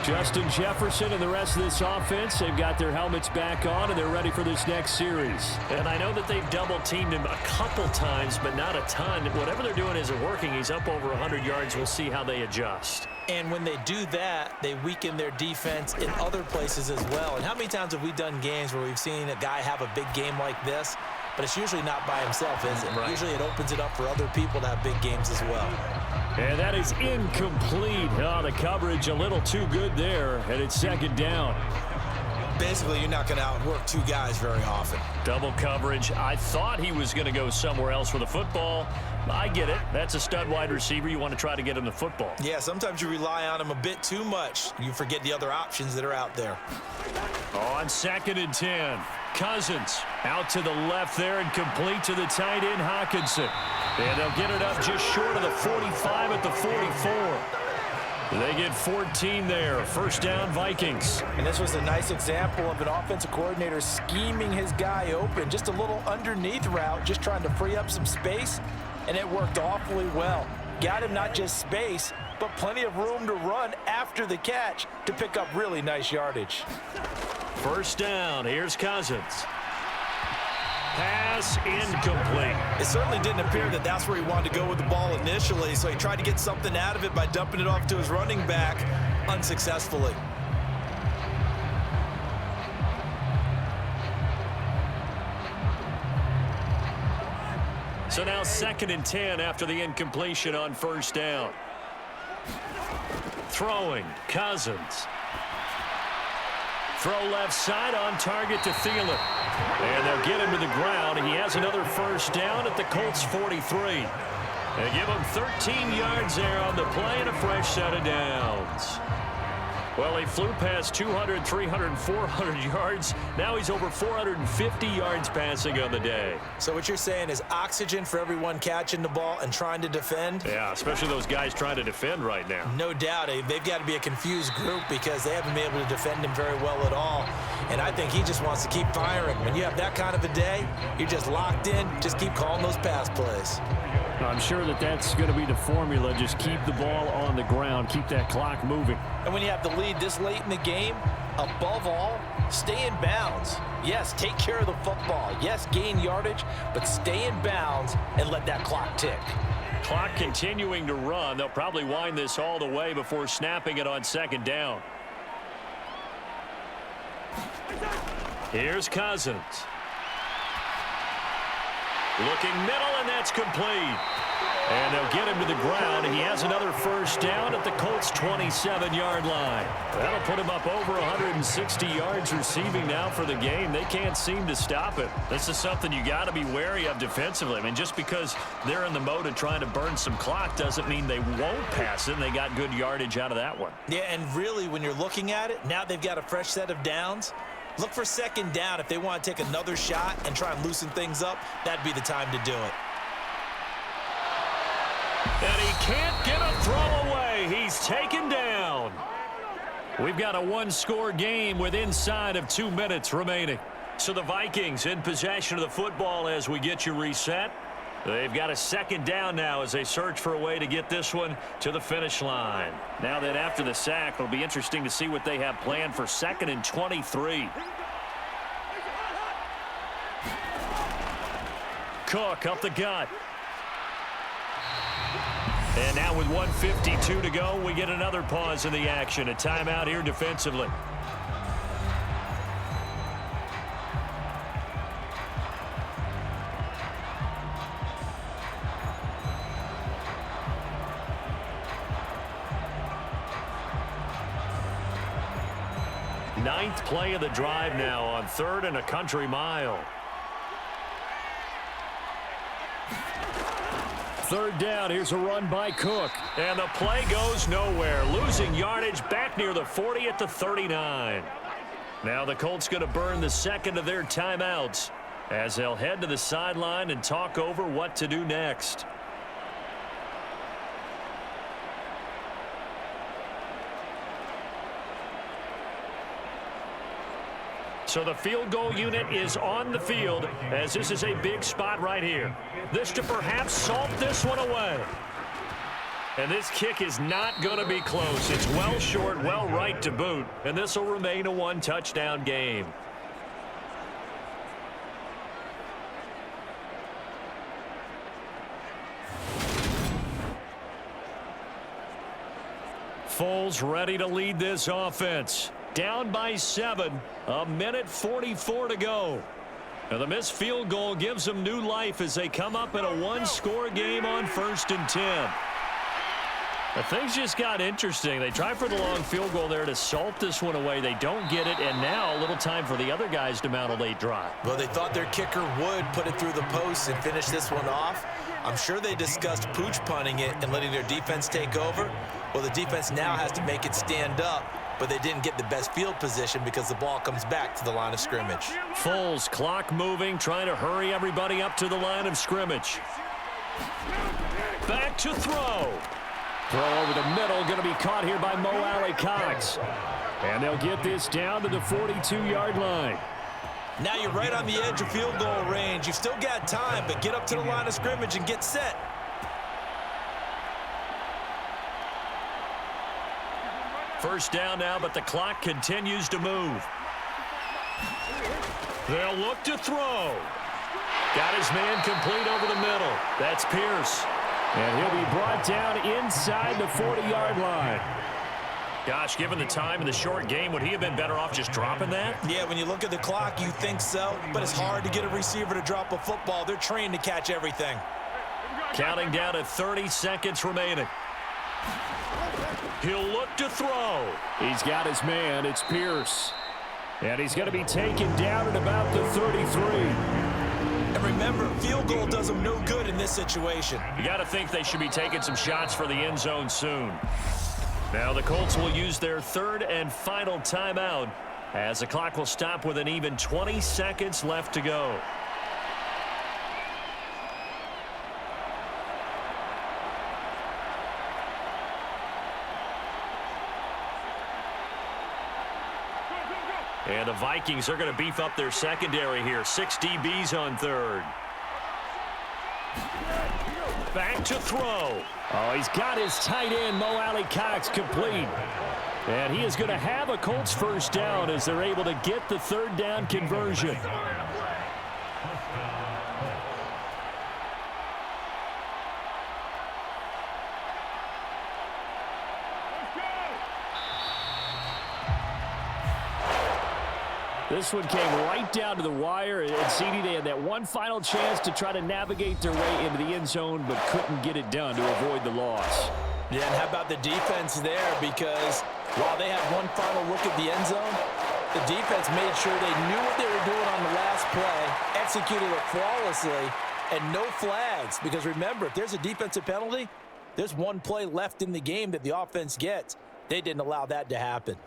Justin Jefferson and the rest of this offense, they've got their helmets back on, and they're ready for this next series. And I know that they've double-teamed him a couple times, but not a ton. Whatever they're doing isn't working. He's up over 100 yards. We'll see how they adjust. And when they do that, they weaken their defense in other places as well. And how many times have we done games where we've seen a guy have a big game like this, but it's usually not by himself, is it? Right. Usually it opens it up for other people to have big games as well. And that is incomplete. Oh, the coverage a little too good there, and it's second down. Basically, you're not going to outwork two guys very often. Double coverage. I thought he was going to go somewhere else with the football. I get it. That's a stud wide receiver. You want to try to get him the football. Yeah, sometimes you rely on him a bit too much. You forget the other options that are out there. On 2nd and 10. Cousins out to the left there and complete to the tight end, Hawkinson. And they'll get it up just short of the 45 at the 44. They get 14 there. First down, Vikings. And this was a nice example of an offensive coordinator scheming his guy open. Just a little underneath route, just trying to free up some space, and it worked awfully well. Got him not just space, but plenty of room to run after the catch to pick up really nice yardage. First down, here's Cousins. Pass incomplete. It certainly didn't appear that that's where he wanted to go with the ball initially, so he tried to get something out of it by dumping it off to his running back unsuccessfully. So now 2nd and 10 after the incompletion on first down. Throwing, Cousins. Throw left side on target to Thielen. And they'll get him to the ground. He has another first down at the Colts 43. They give him 13 yards there on the play and a fresh set of downs. Well, he flew past 200, 300, 400 yards. Now he's over 450 yards passing on the day. So what you're saying is oxygen for everyone catching the ball and trying to defend? Yeah, especially those guys trying to defend right now. No doubt. They've got to be a confused group because they haven't been able to defend him very well at all. And I think he just wants to keep firing. When you have that kind of a day, you're just locked in. Just keep calling those pass plays. I'm sure that that's going to be the formula. Just keep the ball on the ground. Keep that clock moving. And when you have the lead this late in the game, above all, stay in bounds. Yes, take care of the football. Yes, gain yardage, but stay in bounds and let that clock tick. Clock continuing to run. They'll probably wind this all the way before snapping it on second down. Here's Cousins. Looking middle, and that's complete. And they'll get him to the ground. He has another first down at the Colts' 27-yard line. That'll put him up over 160 yards receiving now for the game. They can't seem to stop it. This is something you got to be wary of defensively. I mean, just because they're in the mode of trying to burn some clock doesn't mean they won't pass it, and they got good yardage out of that one. Yeah, and really, when you're looking at it, now they've got a fresh set of downs. Look for second down. If they want to take another shot and try and loosen things up, that'd be the time to do it. And he can't get a throw away. He's taken down. We've got a one-score game with inside of 2 minutes remaining. So the Vikings in possession of the football as we get you reset. They've got a second down now as they search for a way to get this one to the finish line. Now that after the sack, it'll be interesting to see what they have planned for 2nd and 23. Cook up the gut. And now with 1:52 to go, we get another pause in the action. A timeout here defensively. Ninth play of the drive now on 3rd and a country mile. 3rd down, here's a run by Cook. And the play goes nowhere. Losing yardage back near the 40 at the 39. Now the Colts going to burn the second of their timeouts as they'll head to the sideline and talk over what to do next. So the field goal unit is on the field as this is a big spot right here. This to perhaps salt this one away. And this kick is not going to be close. It's well short, well right to boot. And this will remain a one-touchdown game. Foles ready to lead this offense. Down by 7. 1:44 to go. Now the missed field goal gives them new life as they come up in a one-score game on 1st and 10. But things just got interesting. They try for the long field goal there to salt this one away. They don't get it, and now a little time for the other guys to mount a late drive. Well, they thought their kicker would put it through the post and finish this one off. I'm sure they discussed pooch punting it and letting their defense take over. Well, the defense now has to make it stand up, but they didn't get the best field position because the ball comes back to the line of scrimmage. Foles, clock moving, trying to hurry everybody up to the line of scrimmage. Back to throw. Throw over the middle, going to be caught here by Mo Alley-Cox. And they'll get this down to the 42-yard line. Now you're right on the edge of field goal range. You've still got time, but get up to the line of scrimmage and get set. First down now, but the clock continues to move. They'll look to throw. Got his man complete over the middle. That's Pierce. And he'll be brought down inside the 40-yard line. Gosh, given the time in the short game, would he have been better off just dropping that? Yeah, when you look at the clock, you think so. But it's hard to get a receiver to drop a football. They're trained to catch everything. Counting down to 30 seconds remaining. He'll look to throw. He's got his man. It's Pierce. And he's going to be taken down at about the 33. And remember, field goal does them no good in this situation. You got to think they should be taking some shots for the end zone soon. Now the Colts will use their 3rd and final timeout as the clock will stop with an even 20 seconds left to go. And the Vikings are going to beef up their secondary here. 6 DBs on 3rd. Back to throw. Oh, he's got his tight end, Mo Alley-Cox, complete. And he is going to have a Colts first down as they're able to get the 3rd down conversion. This one came right down to the wire, and CD, they had that one final chance to try to navigate their way into the end zone, but couldn't get it done to avoid the loss. Yeah, and how about the defense there? Because while they had one final look at the end zone, the defense made sure they knew what they were doing on the last play, executed it flawlessly, and no flags. Because remember, if there's a defensive penalty, there's one play left in the game that the offense gets. They didn't allow that to happen.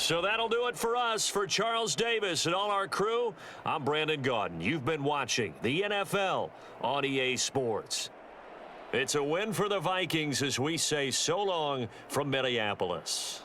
So that'll do it for us. For Charles Davis and all our crew, I'm Brandon Gaudin. You've been watching the NFL on EA Sports. It's a win for the Vikings as we say so long from Minneapolis.